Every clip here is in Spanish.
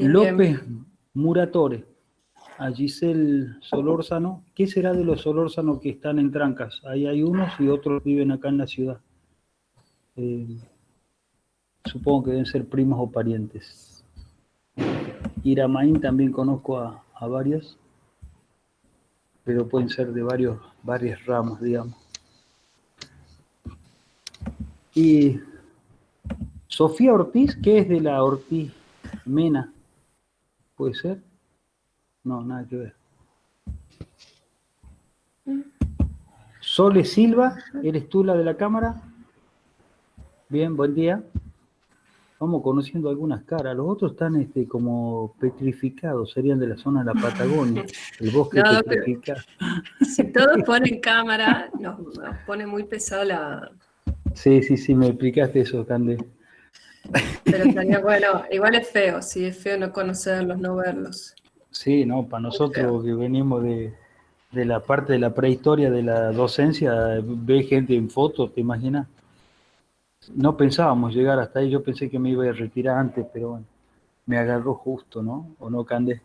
Bien, bien. López Muratore, a Giselle Solórzano. ¿Qué será de los Solórzano que están en Trancas? Ahí hay unos y otros viven acá en la ciudad. Supongo que deben ser primos o parientes. Iramaín también conozco a varios, pero pueden ser de varias ramas, digamos. Y Sofía Ortiz, ¿qué es de la Ortiz Mena? ¿Puede ser? No, nada que ver. Sole Silva, ¿eres tú la de la cámara? Bien, buen día. Vamos conociendo algunas caras. Los otros están como petrificados, serían de la zona de la Patagonia, el bosque No, petrificado. si todos ponen cámara, nos pone muy pesado la... Sí, me explicaste eso, Cande. Pero estaría bueno, igual es feo, sí, es feo no conocerlos, no verlos. Sí, no, para nosotros que venimos de la parte de la prehistoria de la docencia, ve gente en fotos, ¿te imaginas? No pensábamos llegar hasta ahí, yo pensé que me iba a retirar antes, pero bueno, me agarró justo, ¿no? ¿O no, Cande?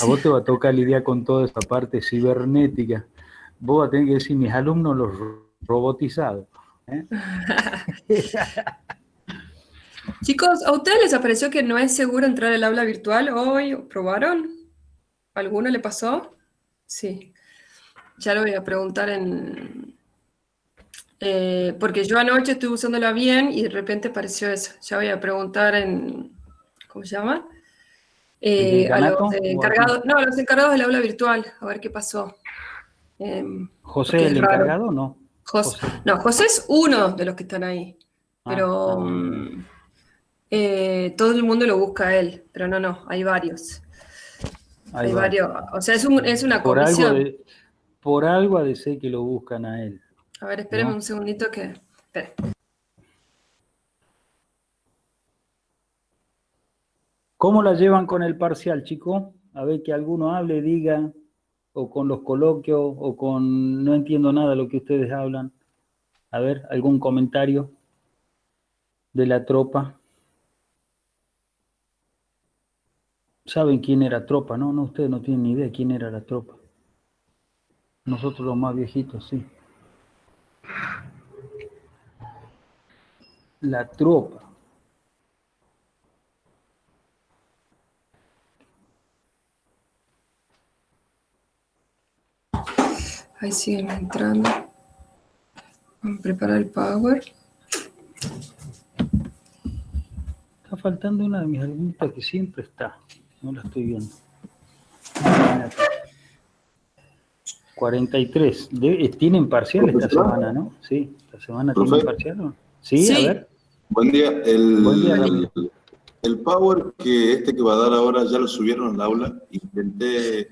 A vos te va a tocar lidiar con toda esta parte cibernética. Vos vas a tener que decir, mis alumnos los robotizados. Chicos, ¿a ustedes les pareció que no es seguro entrar al aula virtual hoy? ¿Probaron? ¿A alguno le pasó? Sí. Ya lo voy a preguntar porque yo anoche estuve usándola bien y de repente apareció eso. Ya voy a preguntar ¿cómo se llama? ¿El A los decanato o a quién? encargados, no, a los encargados del aula virtual, a ver qué pasó. ¿José Porque el es raro. encargado o no? José. No, José es uno de los que están ahí, pero Bien. todo el mundo lo busca a él, pero no, hay varios. Hay Hay varios. varios, o sea, es una Por algo comisión. ha de ser que lo buscan a él, A ver, espérenme ¿no? un segundito que... Espera. ¿Cómo la llevan con el parcial, chico? A ver que alguno hable, diga, o con los coloquios, o con no entiendo nada de lo que ustedes hablan. A ver, algún comentario de la tropa. ¿Saben quién era tropa? No, ustedes no tienen ni idea quién era la tropa. Nosotros los más viejitos, sí. La tropa. Ahí siguen entrando. Vamos a preparar el power. Está faltando una de mis alumnitas que siempre está. No la estoy viendo. 43. Tienen parcial esta semana, ¿no? Sí, esta semana tienen parcial, ¿no? Sí, a ver. Buen día. Buen día, Ramiro. El Power que va a dar ahora ya lo subieron al aula. Intenté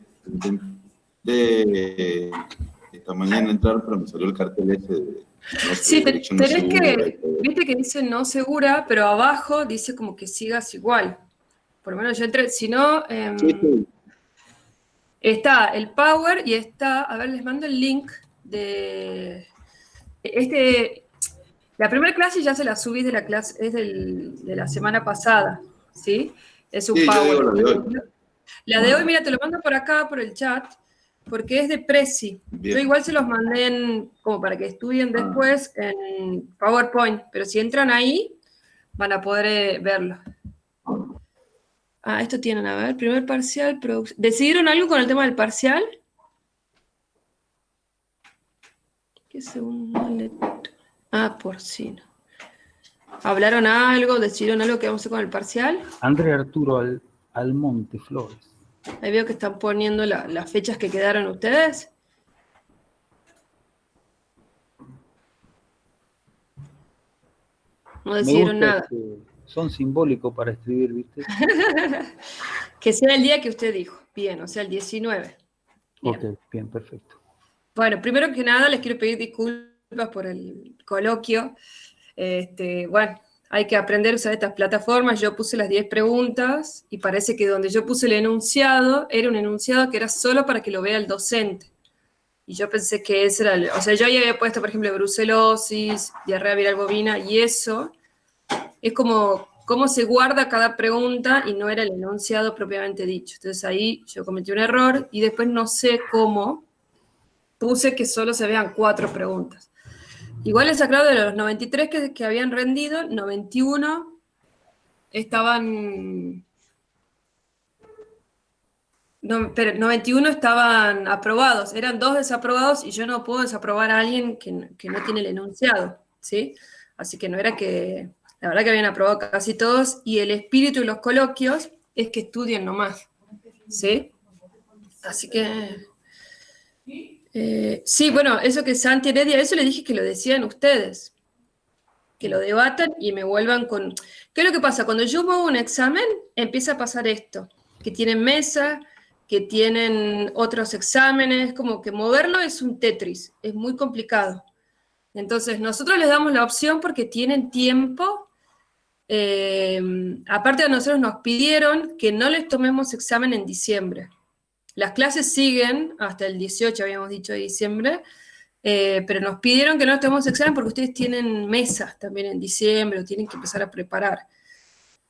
esta mañana entrar, pero me salió el cartel ese de Sí, dirección no tenés segura. que, viste que dice no segura, pero abajo dice como que sigas igual. Por lo menos yo entré, si no, Sí. está el Power y está, a ver, les mando el link de la primera clase ya se la subí de la clase, es de la semana pasada, ¿sí? Es un Sí, yo Power. digo la de hoy. La de hoy, mira, te lo mando por acá, por el chat, porque es de Prezi. Yo igual se los mandé como para que estudien después en PowerPoint, pero si entran ahí, van a poder verlo. Esto tienen, a ver, primer parcial, ¿decidieron algo con el tema del parcial? ¿Qué segunda lectura? Porcino. ¿Hablaron algo? ¿Decidieron algo que vamos a hacer con el parcial? André Arturo Almonte Flores. Ahí veo que están poniendo las fechas que quedaron ustedes. No decidieron nada. Que son simbólicos para escribir, ¿viste? Que sea el día que usted dijo. Bien, o sea, el 19. Bien. Ok, bien, perfecto. Bueno, primero que nada les quiero pedir disculpas por el coloquio. Bueno, hay que aprender a usar estas plataformas. Yo puse las 10 preguntas y parece que donde yo puse el enunciado, era un enunciado que era solo para que lo vea el docente. Y yo pensé que ese era o sea, yo ya había puesto, por ejemplo, brucelosis, diarrea viral bovina, y eso es como cómo se guarda cada pregunta y no era el enunciado propiamente dicho. Entonces ahí yo cometí un error y después no sé cómo puse que solo se vean 4 preguntas. Igual es aclaro de los 93 que habían rendido, 91 estaban... No, pero 91 estaban aprobados, eran 2 desaprobados y yo no puedo desaprobar a alguien que no tiene el enunciado, ¿sí? Así que no era que, la verdad que habían aprobado casi todos y el espíritu de los coloquios es que estudien nomás, ¿sí? Así que, sí, bueno, eso que Santi Heredia, eso le dije que lo decían ustedes, que lo debatan y me vuelvan con... ¿Qué es lo que pasa? Cuando yo muevo un examen, empieza a pasar esto, que tienen mesa, que tienen otros exámenes, como que moverlo es un Tetris, es muy complicado. Entonces, nosotros les damos la opción porque tienen tiempo. Aparte de nosotros nos pidieron que no les tomemos examen en diciembre. Las clases siguen hasta el 18, habíamos dicho, de diciembre, pero nos pidieron que no les tomemos examen porque ustedes tienen mesas también en diciembre, o tienen que empezar a preparar.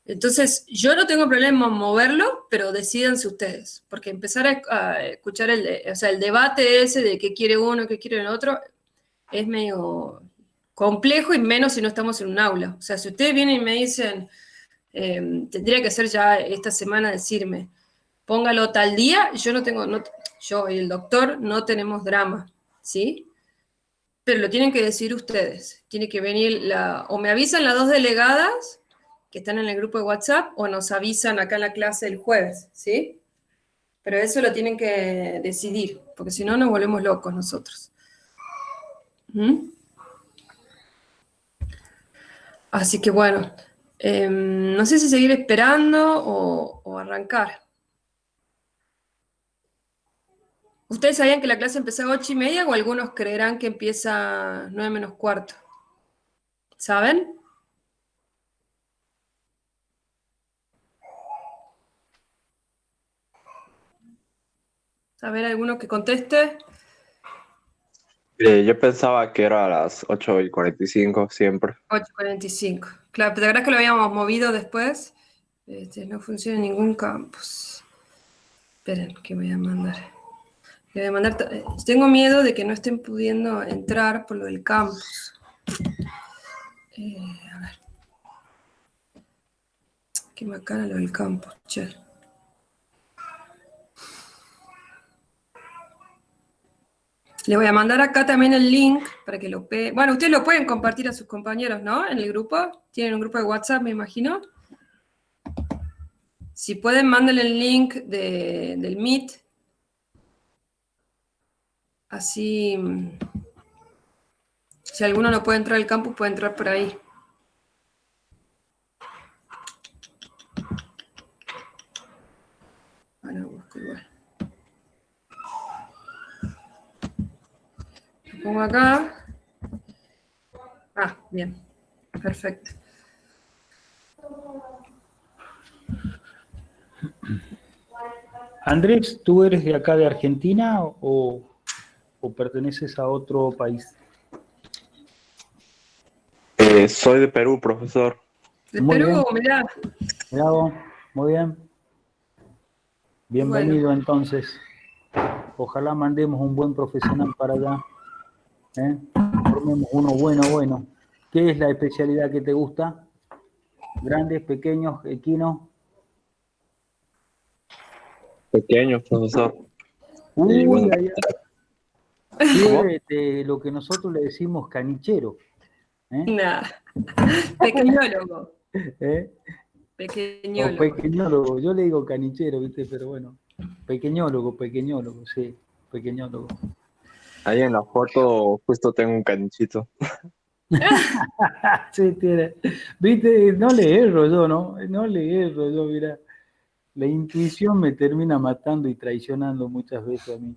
Entonces, yo no tengo problema en moverlo, pero decídanse ustedes, porque empezar a escuchar el debate ese de qué quiere uno, qué quiere el otro, es medio complejo y menos si no estamos en un aula. O sea, si ustedes vienen y me dicen, tendría que ser ya esta semana decirme, póngalo tal día, yo no tengo, yo y el doctor no tenemos drama, ¿sí? Pero lo tienen que decir ustedes. Tiene que venir o me avisan las 2 delegadas que están en el grupo de WhatsApp o nos avisan acá en la clase el jueves, ¿sí? Pero eso lo tienen que decidir, porque si no nos volvemos locos nosotros. ¿Mm? Así que bueno, no sé si seguir esperando o arrancar. ¿Ustedes sabían que la clase empezaba a 8:30 o algunos creerán que empieza 9 menos cuarto? ¿Saben? A ver, alguno que conteste. Yo pensaba que era a las 8:45 siempre. 8:45. Claro, pero la verdad es que lo habíamos movido después. No funciona en ningún campus. Esperen, que voy a mandar. Le voy a mandar. Tengo miedo de que no estén pudiendo entrar por lo del campus. A ver. Qué bacana lo del campus, che. Le voy a mandar acá también el link para que lo peguen. Bueno, ustedes lo pueden compartir a sus compañeros, ¿no? En el grupo. Tienen un grupo de WhatsApp, me imagino. Si pueden, mándenle el link del Meet. Así, si alguno no puede entrar al campus, puede entrar por ahí. Bueno, busco igual. Lo pongo acá. Ah, bien. Perfecto. Andrés, ¿tú eres de acá de Argentina o perteneces a otro país? Soy de Perú, profesor. De Muy Perú, bien. mirá. Mirá vos, muy bien. Bienvenido entonces. Ojalá mandemos un buen profesional para allá. Formemos uno bueno. ¿Qué es la especialidad que te gusta? ¿Grandes, pequeños, equinos? Pequeño, profesor. Uy, bueno. Lo que nosotros le decimos canichero. Nah. Pequeñólogo. Pequeñólogo. O pequeñólogo. Yo le digo canichero, ¿viste? Pero bueno. Pequeñólogo, sí. Pequeñólogo. Ahí en la foto justo tengo un canichito. Sí, tiene. ¿Viste? No le erro yo, ¿no? No le erro yo, mira. La intuición me termina matando y traicionando muchas veces a mí.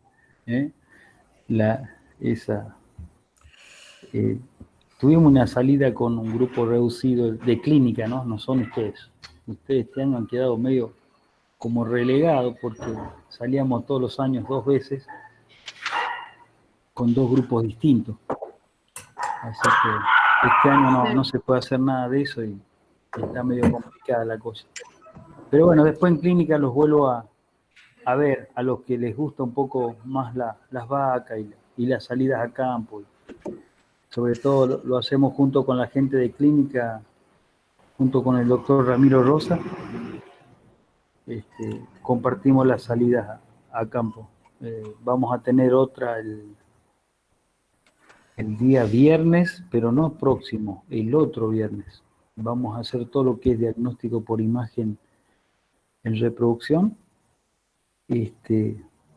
Tuvimos una salida con un grupo reducido de clínica, ¿no? No son ustedes. Ustedes este año han quedado medio como relegados porque salíamos todos los años 2 veces con 2 grupos distintos. Así que este año no se puede hacer nada de eso y está medio complicada la cosa. Pero bueno, después en clínica los vuelvo a ver, a los que les gusta un poco más las vacas y las salidas a campo. Sobre todo lo hacemos junto con la gente de clínica, junto con el doctor Ramiro Rosa, compartimos las salidas a campo. Vamos a tener otra el día viernes, pero no próximo, el otro viernes. Vamos a hacer todo lo que es diagnóstico por imagen en reproducción.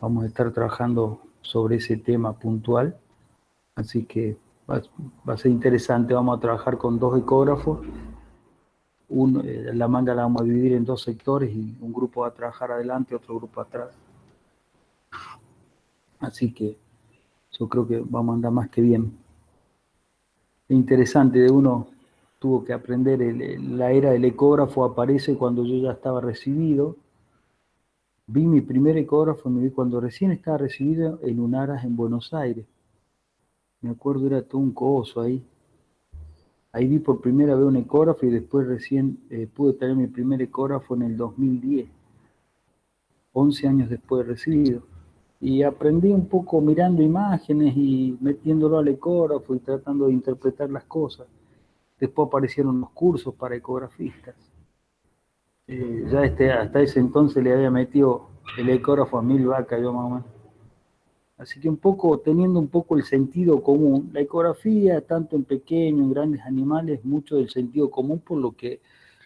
Vamos a estar trabajando sobre ese tema puntual, así que va a ser interesante. Vamos a trabajar con 2 ecógrafos. La manga la vamos a dividir en 2 sectores y un grupo va a trabajar adelante, otro grupo atrás. Así que yo creo que vamos a andar más que bien. Es interesante, uno tuvo que aprender, la era del ecógrafo aparece cuando yo ya estaba recibido. Vi mi primer ecógrafo, me vi cuando recién estaba recibido en UNARAS en Buenos Aires. Me acuerdo, era todo un coso ahí. Ahí vi por primera vez un ecógrafo y después recién pude tener mi primer ecógrafo en el 2010, 11 años después de recibido. Y aprendí un poco mirando imágenes y metiéndolo al ecógrafo y tratando de interpretar las cosas. Después aparecieron los cursos para ecografistas. Ya hasta ese entonces le había metido el ecógrafo a 1000 vacas yo más o menos. Así que teniendo un poco el sentido común, la ecografía, tanto en pequeños, en grandes animales, mucho del sentido común, por lo que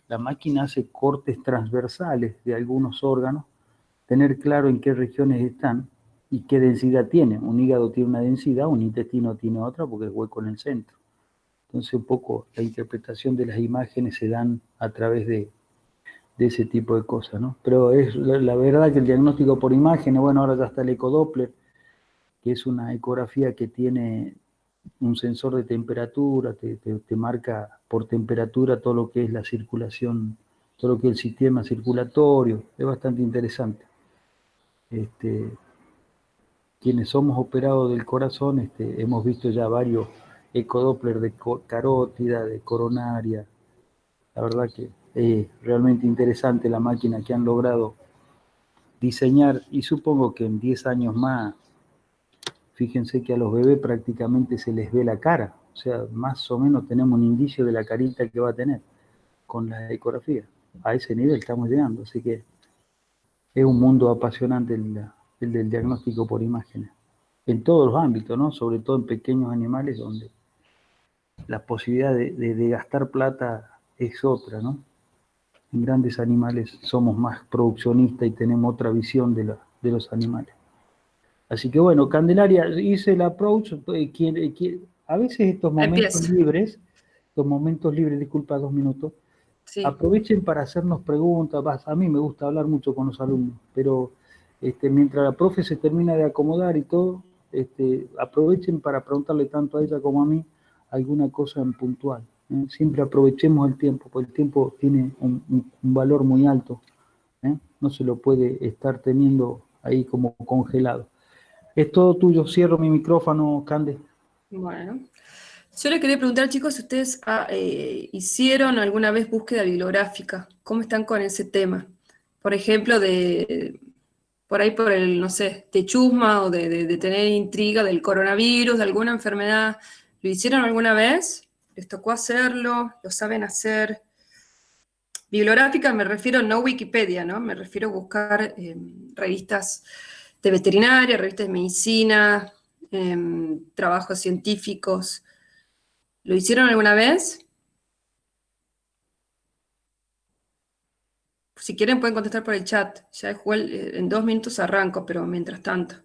la máquina hace cortes transversales de algunos órganos, tener claro en qué regiones están y qué densidad tiene. Un hígado tiene una densidad, un intestino tiene otra, porque es hueco en el centro. Entonces un poco la interpretación de las imágenes se dan a través de ese tipo de cosas, ¿no? Pero es la verdad que el diagnóstico por imágenes, bueno, ahora ya está el ecodoppler, que es una ecografía que tiene un sensor de temperatura, te marca por temperatura todo lo que es la circulación, todo lo que es el sistema circulatorio, es bastante interesante. Quienes somos operados del corazón, hemos visto ya varios ecodoppler de carótida, de coronaria. La verdad que es realmente interesante la máquina que han logrado diseñar, y supongo que en 10 años más, fíjense que a los bebés prácticamente se les ve la cara, o sea, más o menos tenemos un indicio de la carita que va a tener con la ecografía. A ese nivel estamos llegando, así que es un mundo apasionante el del diagnóstico por imágenes, en todos los ámbitos, ¿no? Sobre todo en pequeños animales donde la posibilidad de gastar plata es otra, ¿no? En grandes animales somos más produccionistas y tenemos otra visión de los animales. Así que bueno, Candelaria, hice el approach. A veces estos momentos libres, disculpa 2 minutos, sí. Aprovechen para hacernos preguntas. A mí me gusta hablar mucho con los alumnos, pero mientras la profe se termina de acomodar y todo, aprovechen para preguntarle tanto a ella como a mí alguna cosa en puntual. Siempre aprovechemos el tiempo, porque el tiempo tiene un valor muy alto. No se lo puede estar teniendo ahí como congelado. Es todo tuyo. Cierro mi micrófono, Cande. Bueno, yo le quería preguntar, chicos, si ustedes hicieron alguna vez búsqueda bibliográfica. ¿Cómo están con ese tema? Por ejemplo, por ahí por el, no sé, de chusma o de tener intriga del coronavirus, de alguna enfermedad. ¿Lo hicieron alguna vez? ¿Les tocó hacerlo? ¿Lo saben hacer? Bibliográfica me refiero no Wikipedia, ¿no? Me refiero a buscar revistas de veterinaria, revistas de medicina, trabajos científicos. ¿Lo hicieron alguna vez? Si quieren pueden contestar por el chat. Ya en 2 minutos arranco, pero mientras tanto.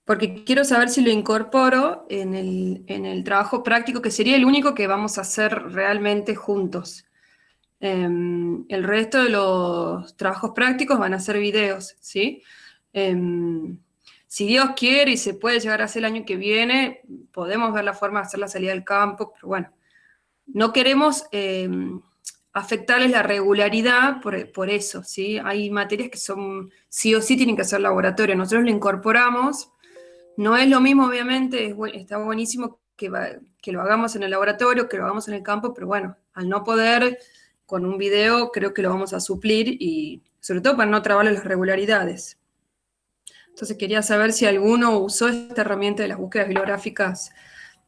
Porque quiero saber si lo incorporo en el trabajo práctico, que sería el único que vamos a hacer realmente juntos. El resto de los trabajos prácticos van a ser videos, ¿sí? Si Dios quiere y se puede llegar a hacer el año que viene, podemos ver la forma de hacer la salida del campo, pero bueno, no queremos afectarles la regularidad por eso, ¿sí? Hay materias que son sí o sí tienen que hacer laboratorio, nosotros lo incorporamos, no es lo mismo obviamente, está buenísimo que lo hagamos en el laboratorio, que lo hagamos en el campo, pero bueno, al no poder, con un video creo que lo vamos a suplir y sobre todo para no trabarle las regularidades. Entonces quería saber si alguno usó esta herramienta de las búsquedas bibliográficas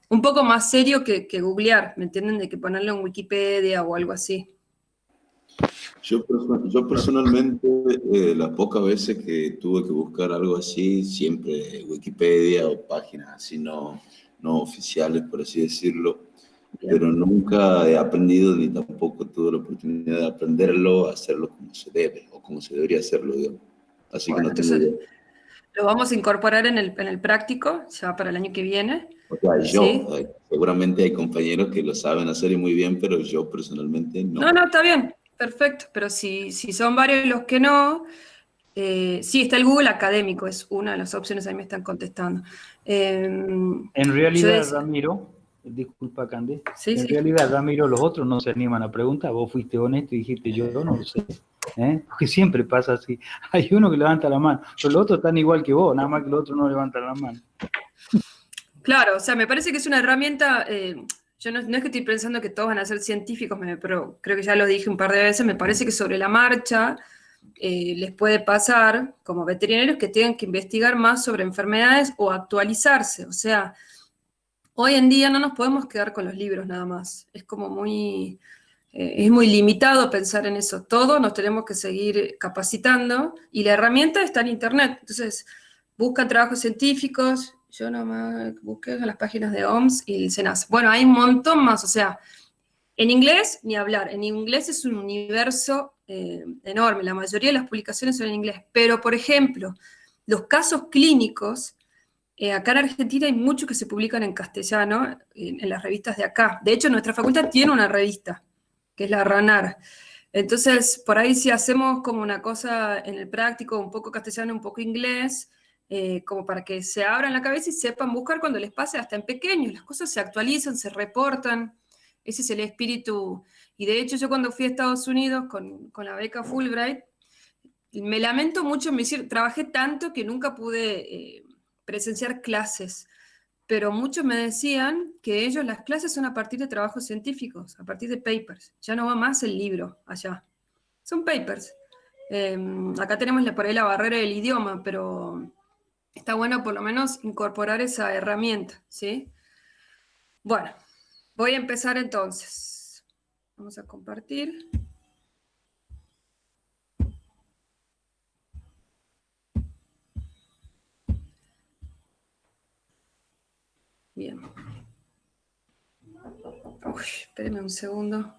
un poco más serio que googlear, ¿me entienden? De que ponerlo en Wikipedia o algo así. Yo personalmente, las pocas veces que tuve que buscar algo así, siempre Wikipedia o páginas así no oficiales, por así decirlo, Bien. pero nunca he aprendido ni tampoco tuve la oportunidad de aprenderlo, a hacerlo como se debe o como se debería hacerlo, digamos. Así que Bueno, no tengo entonces idea. lo vamos a incorporar en el práctico, ya para el año que viene, O sea, ¿sí? seguramente hay compañeros que lo saben hacer y muy bien, pero yo personalmente No, no. no, está bien, perfecto, pero si son varios los que no, sí, está el Google Académico, es una de las opciones, ahí me están contestando. En Yo realidad, decía, Ramiro, disculpa, Cande, sí, en sí. realidad, Ramiro, los otros no se animan a preguntar, vos fuiste honesto y dijiste, yo no lo sé, ¿eh? Porque siempre pasa así, hay uno que levanta la mano, pero los otros están igual que vos, nada más que los otros no levantan la mano. Claro, o sea, me parece que es una herramienta, yo no es que estoy pensando que todos van a ser científicos, pero creo que ya lo dije un par de veces, me parece que sobre la marcha les puede pasar, como veterinarios, que tengan que investigar más sobre enfermedades o actualizarse. O sea, hoy en día no nos podemos quedar con los libros nada más. Es como es muy limitado pensar en eso. Todos nos tenemos que seguir capacitando y la herramienta está en Internet. Entonces, buscan trabajos científicos. Yo nomás busqué en las páginas de OMS y el SENASA. Bueno, hay un montón más. O sea, en inglés, ni hablar. En inglés es un universo enorme. La mayoría de las publicaciones son en inglés. Pero, por ejemplo, los casos clínicos, acá en Argentina hay muchos que se publican en castellano en las revistas de acá. De hecho, nuestra facultad tiene una revista, que es la RANAR. Entonces, por ahí si hacemos como una cosa en el práctico, un poco castellano, un poco inglés, como para que se abran la cabeza y sepan buscar cuando les pase hasta en pequeños. Las cosas se actualizan, se reportan. Ese es el espíritu. Y de hecho, yo cuando fui a Estados Unidos con la beca Fulbright, me lamento mucho, trabajé tanto que nunca pude presenciar clases, pero muchos me decían que ellos las clases son a partir de trabajos científicos, a partir de papers. Ya no va más el libro allá. Son papers. Acá tenemos por ahí la barrera del idioma, pero está bueno por lo menos incorporar esa herramienta, ¿sí? Bueno, voy a empezar entonces. Vamos a compartir. Bien. Uy, espérenme un segundo.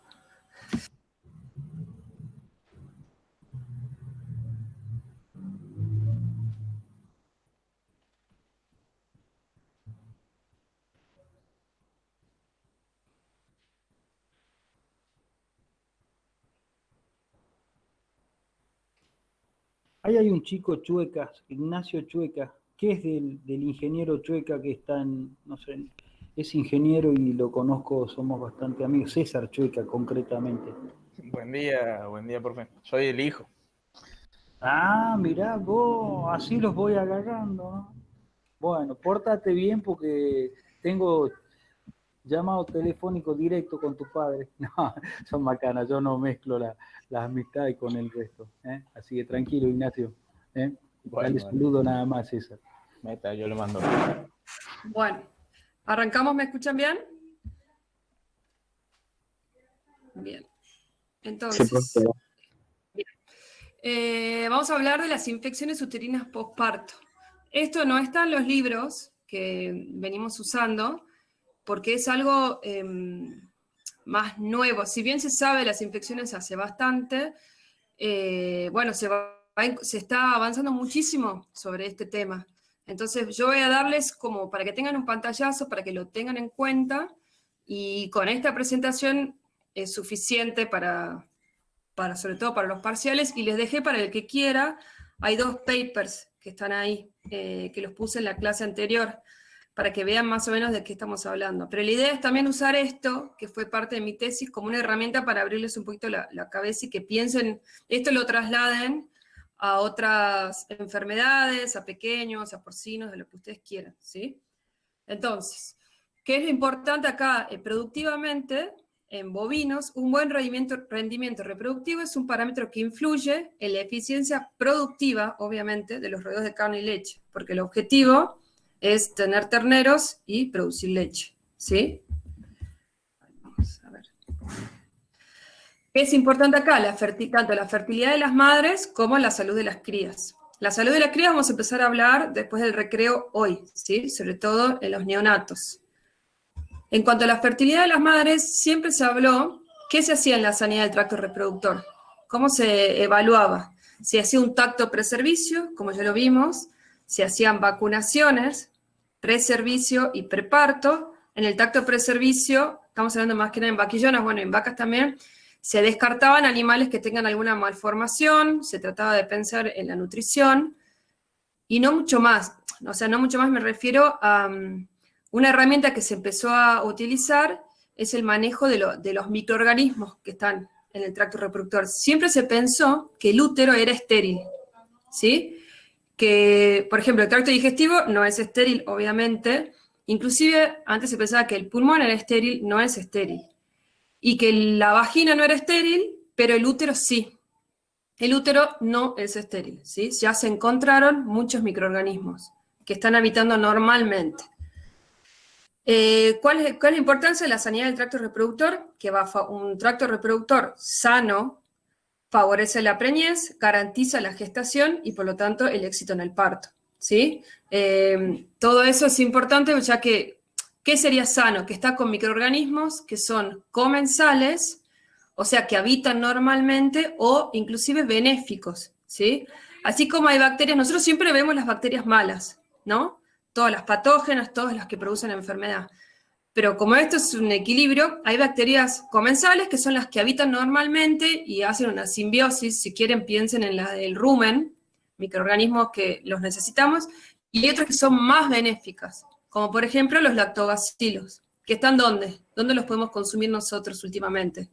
Ahí hay un chico Chueca, Ignacio Chueca, que es del ingeniero Chueca que está en, no sé, es ingeniero y lo conozco, somos bastante amigos, César Chueca concretamente. Buen día, profe. Soy el hijo. Ah, mirá vos, así los voy agarrando, ¿no? Bueno, pórtate bien porque tengo llamado telefónico directo con tu padre. No, son macanas, yo no mezclo las amistades con el resto. ¿Eh? Así que tranquilo, Ignacio. ¿Eh? Dale Bueno, saludo nada más, César. meta, yo le mando. Bueno, arrancamos, ¿me escuchan bien? Bien. Sí, profe. Entonces, vamos a hablar de las infecciones uterinas postparto. Esto no está en los libros que venimos usando porque es algo más nuevo. Si bien se sabe de las infecciones hace bastante, bueno, se está avanzando muchísimo sobre este tema. Entonces yo voy a darles como para que tengan un pantallazo, para que lo tengan en cuenta, y con esta presentación es suficiente sobre todo para los parciales, y les dejé para el que quiera, hay 2 papers que están ahí, que los puse en la clase anterior, para que vean más o menos de qué estamos hablando. Pero la idea es también usar esto, que fue parte de mi tesis, como una herramienta para abrirles un poquito la cabeza y que piensen, esto lo trasladen a otras enfermedades, a pequeños, a porcinos, de lo que ustedes quieran, ¿sí? Entonces, ¿Qué es lo importante acá? Productivamente, en bovinos, un buen rendimiento reproductivo es un parámetro que influye en la eficiencia productiva, obviamente, de los rodeos de carne y leche, porque el objetivo es tener terneros y producir leche, ¿sí? Vamos a ver. ¿Qué es importante acá? Tanto la fertilidad de las madres como la salud de las crías. La salud de las crías vamos a empezar a hablar después del recreo hoy, ¿sí? Sobre todo en los neonatos. En cuanto a la fertilidad de las madres, siempre se habló qué se hacía en la sanidad del tracto reproductor, cómo se evaluaba. Se hacía un tacto preservicio, como ya lo vimos, se hacían vacunaciones, preservicio y preparto. En el tacto preservicio, estamos hablando más que nada en vaquillonas, bueno, en vacas también, se descartaban animales que tengan alguna malformación, se trataba de pensar en la nutrición, y no mucho más. O sea, no mucho más me refiero a... una herramienta que se empezó a utilizar es el manejo de los microorganismos que están en el tracto reproductor. Siempre se pensó que el útero era estéril, ¿sí? Que, por ejemplo, el tracto digestivo no es estéril, obviamente. Inclusive, antes se pensaba que el pulmón era estéril, no es estéril. Y que la vagina no era estéril, pero el útero sí. El útero no es estéril, ¿sí? Ya se encontraron muchos microorganismos que están habitando normalmente. ¿Cuál es la importancia de la sanidad del tracto reproductor? Que un tracto reproductor sano favorece la preñez, garantiza la gestación y por lo tanto el éxito en el parto, ¿sí? Todo eso es importante ya que, ¿qué sería sano? Que está con microorganismos que son comensales, o sea, que habitan normalmente o inclusive benéficos, ¿sí? Así como hay bacterias, nosotros siempre vemos las bacterias malas, ¿no? Todas las patógenas, todas las que producen enfermedad. Pero como esto es un equilibrio, hay bacterias comensales que son las que habitan normalmente y hacen una simbiosis, si quieren piensen en la del rumen, microorganismos que los necesitamos, y hay otras que son más benéficas, como por ejemplo los lactobacilos, que están ¿dónde? ¿Dónde los podemos consumir nosotros últimamente?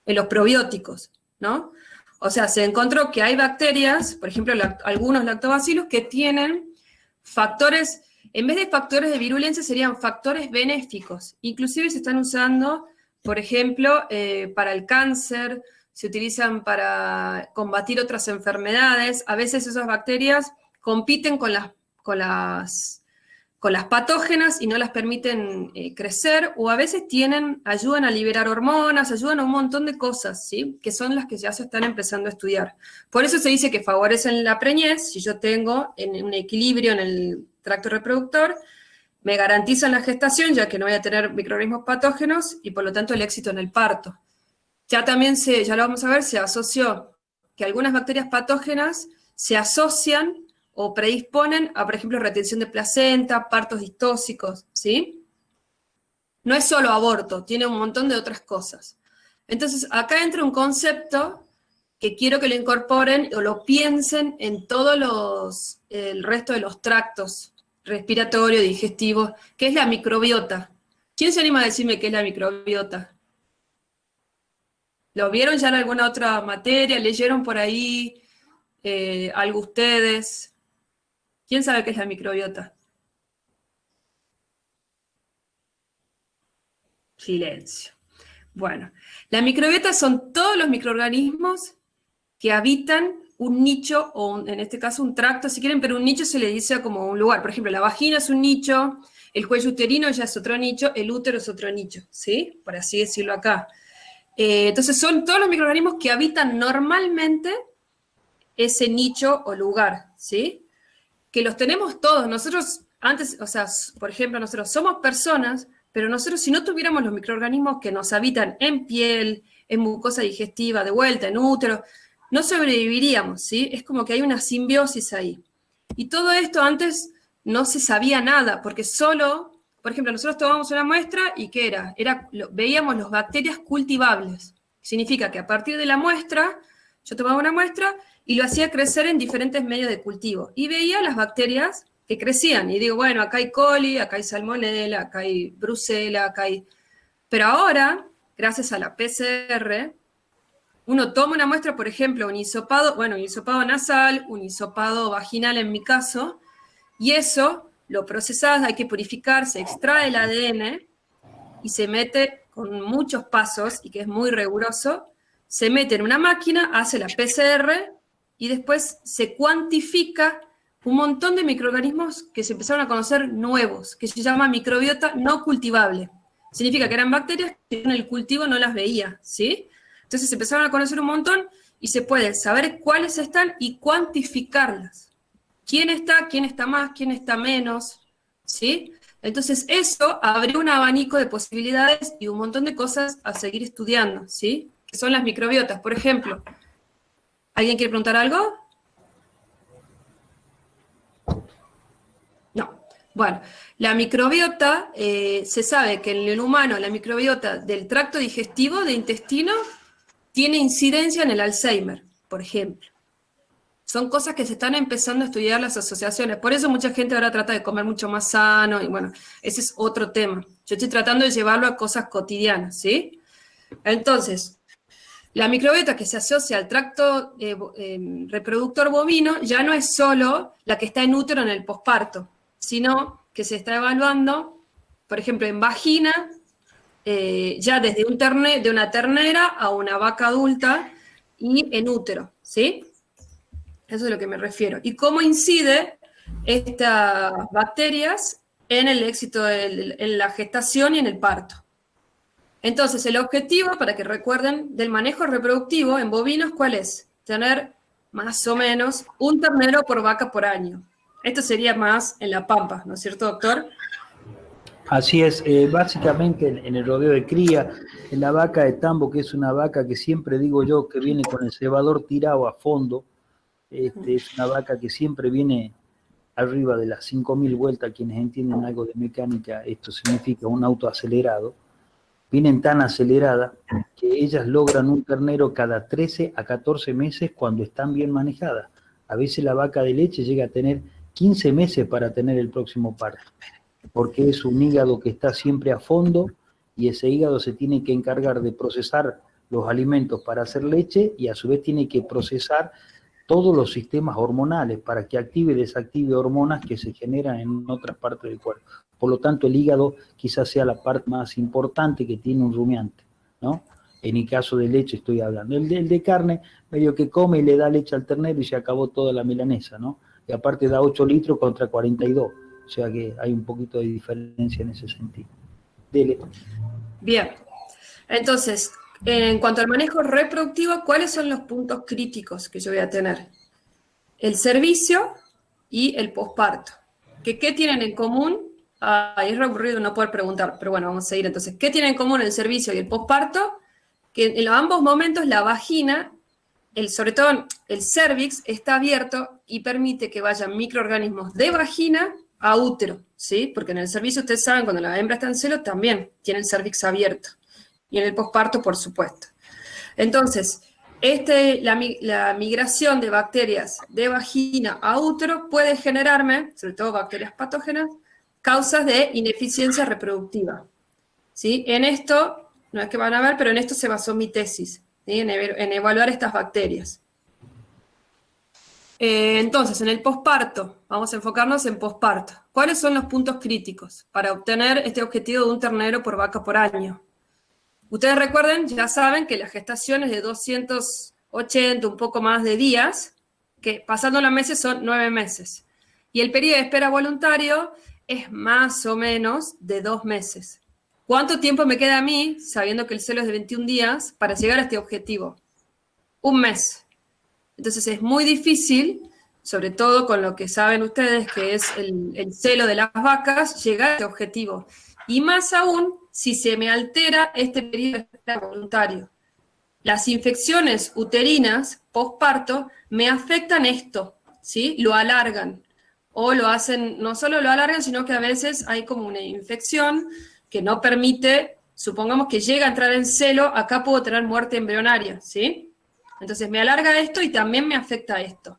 En los probióticos, ¿no? O sea, se encontró que hay bacterias, por ejemplo, algunos lactobacilos que tienen factores, en vez de factores de virulencia, serían factores benéficos. Inclusive se están usando, por ejemplo, para el cáncer, se utilizan para combatir otras enfermedades. A veces esas bacterias compiten con las patógenas y no las permiten crecer, o a veces ayudan a liberar hormonas, ayudan a un montón de cosas, ¿sí? Que son las que ya se están empezando a estudiar. Por eso se dice que favorecen la preñez, si yo tengo en un equilibrio en el tracto reproductor, me garantizan la gestación, ya que no voy a tener microorganismos patógenos, y por lo tanto el éxito en el parto. Ya también ya lo vamos a ver, se asoció que algunas bacterias patógenas se asocian o predisponen a, por ejemplo, retención de placenta, partos distóxicos, ¿sí? No es solo aborto, tiene un montón de otras cosas. Entonces, acá entra un concepto que quiero que lo incorporen o lo piensen en todos el resto de los tractos, respiratorio, digestivo, que es la microbiota. ¿Quién se anima a decirme qué es la microbiota? ¿Lo vieron ya en alguna otra materia? ¿Leyeron por ahí algo ustedes? ¿Quién sabe qué es la microbiota? Silencio. Bueno, la microbiota son todos los microorganismos que habitan un nicho, o en este caso un tracto, si quieren, pero un nicho se le dice como un lugar. Por ejemplo, la vagina es un nicho, el cuello uterino ya es otro nicho, el útero es otro nicho, ¿sí? Por así decirlo acá. Entonces son todos los microorganismos que habitan normalmente ese nicho o lugar, ¿sí? Que los tenemos todos. Nosotros antes, o sea, por ejemplo, nosotros somos personas, pero nosotros si no tuviéramos los microorganismos que nos habitan en piel, en mucosa digestiva, de vuelta, en útero, no sobreviviríamos, ¿sí? Es como que hay una simbiosis ahí. Y todo esto antes no se sabía nada, porque solo, por ejemplo, nosotros tomamos una muestra y ¿qué era? Veíamos las bacterias cultivables. Significa que a partir de la muestra, yo tomaba una muestra y lo hacía crecer en diferentes medios de cultivo. Y veía las bacterias que crecían. Y digo, bueno, acá hay coli, acá hay salmonella, acá hay brucela, acá hay... Pero ahora, gracias a la PCR, uno toma una muestra, por ejemplo, un hisopado nasal, un hisopado vaginal en mi caso, y eso lo procesás, hay que purificar, se extrae el ADN y se mete con muchos pasos, y que es muy riguroso, se mete en una máquina, hace la PCR, y después se cuantifica un montón de microorganismos que se empezaron a conocer nuevos, que se llama microbiota no cultivable. Significa que eran bacterias que en el cultivo no las veía, ¿sí? Entonces se empezaron a conocer un montón y se puede saber cuáles están y cuantificarlas. ¿Quién está más, quién está menos? ¿Sí? Entonces eso abrió un abanico de posibilidades y un montón de cosas a seguir estudiando, ¿sí? Que son las microbiotas, por ejemplo. ¿Alguien quiere preguntar algo? No. Bueno, la microbiota, se sabe que en el humano la microbiota del tracto digestivo, de intestino, tiene incidencia en el Alzheimer, por ejemplo. Son cosas que se están empezando a estudiar las asociaciones. Por eso mucha gente ahora trata de comer mucho más sano, y bueno, ese es otro tema. Yo estoy tratando de llevarlo a cosas cotidianas, ¿sí? Entonces, la microbiota que se asocia al tracto reproductor bovino ya no es solo la que está en útero en el posparto, sino que se está evaluando, por ejemplo, en vagina, ya desde de una ternera a una vaca adulta y en útero, ¿sí? Eso es a lo que me refiero. ¿Y cómo incide estas bacterias en el éxito en la gestación y en el parto? Entonces, el objetivo, para que recuerden, del manejo reproductivo en bovinos, ¿cuál es? Tener más o menos un ternero por vaca por año. Esto sería más en la pampa, ¿no es cierto, doctor? Así es, básicamente en el rodeo de cría, en la vaca de tambo, que es una vaca que siempre digo yo que viene con el cebador tirado a fondo, es una vaca que siempre viene arriba de las 5.000 vueltas. Quienes entienden algo de mecánica, esto significa un auto acelerado. Vienen tan aceleradas que ellas logran un ternero cada 13 a 14 meses cuando están bien manejadas. A veces la vaca de leche llega a tener 15 meses para tener el próximo parto, porque es un hígado que está siempre a fondo, y ese hígado se tiene que encargar de procesar los alimentos para hacer leche, y a su vez tiene que procesar todos los sistemas hormonales para que active y desactive hormonas que se generan en otras partes del cuerpo. Por lo tanto, el hígado quizás sea la parte más importante que tiene un rumiante, ¿no? En el caso de leche estoy hablando. El de carne, medio que come y le da leche al ternero y se acabó toda la milanesa, ¿no? Y aparte da 8 litros contra 42. O sea que hay un poquito de diferencia en ese sentido. Dele. Bien. Entonces, en cuanto al manejo reproductivo, ¿cuáles son los puntos críticos que yo voy a tener? El servicio y el posparto. ¿Qué tienen en común? Es aburrido no poder preguntar, pero bueno, vamos a seguir entonces. ¿Qué tienen en común el servicio y el posparto? Que en ambos momentos la vagina, sobre todo el cérvix, está abierto y permite que vayan microorganismos de vagina a útero, ¿sí? Porque en el servicio, ustedes saben, cuando la hembra está en celo, también tiene el cérvix abierto. Y en el posparto, por supuesto. Entonces, la migración de bacterias de vagina a útero puede generarme, sobre todo bacterias patógenas, causas de ineficiencia reproductiva, ¿sí? En esto, no es que van a ver, pero en esto se basó mi tesis, ¿sí? En evaluar estas bacterias. Entonces, en el posparto, vamos a enfocarnos en posparto. ¿Cuáles son los puntos críticos para obtener este objetivo de un ternero por vaca por año? Ustedes recuerden, ya saben que la gestación es de 280, un poco más de días, que pasando los meses son 9 meses. Y el periodo de espera voluntario es más o menos de 2 meses. ¿Cuánto tiempo me queda a mí, sabiendo que el celo es de 21 días, para llegar a este objetivo? 1 mes. Entonces es muy difícil, sobre todo con lo que saben ustedes, que es el celo de las vacas, llegar a este objetivo. Y más aún, si se me altera este periodo de espera voluntario. Las infecciones uterinas postparto me afectan esto, ¿sí? Lo alargan. O lo hacen, no solo lo alargan, sino que a veces hay como una infección que no permite, supongamos que llega a entrar en celo, acá puedo tener muerte embrionaria, ¿sí? Entonces me alarga esto y también me afecta esto.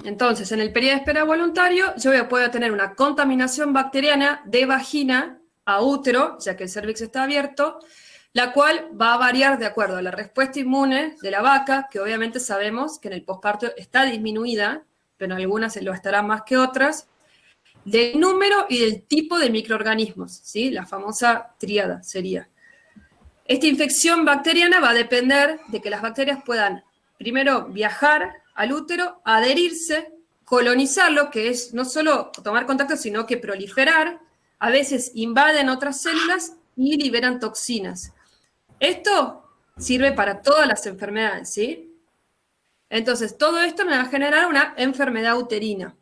Entonces, en el periodo de espera voluntario, yo puedo tener una contaminación bacteriana de vagina a útero, ya que el cérvix está abierto, la cual va a variar de acuerdo a la respuesta inmune de la vaca, que obviamente sabemos que en el posparto está disminuida, pero en algunas se lo estará más que otras, del número y del tipo de microorganismos, ¿sí? La famosa tríada sería. Esta infección bacteriana va a depender de que las bacterias puedan, primero, viajar al útero, adherirse, colonizarlo, que es no solo tomar contacto, sino que proliferar, a veces invaden otras células y liberan toxinas. Esto sirve para todas las enfermedades, ¿sí? Entonces, todo esto me va a generar una enfermedad uterina.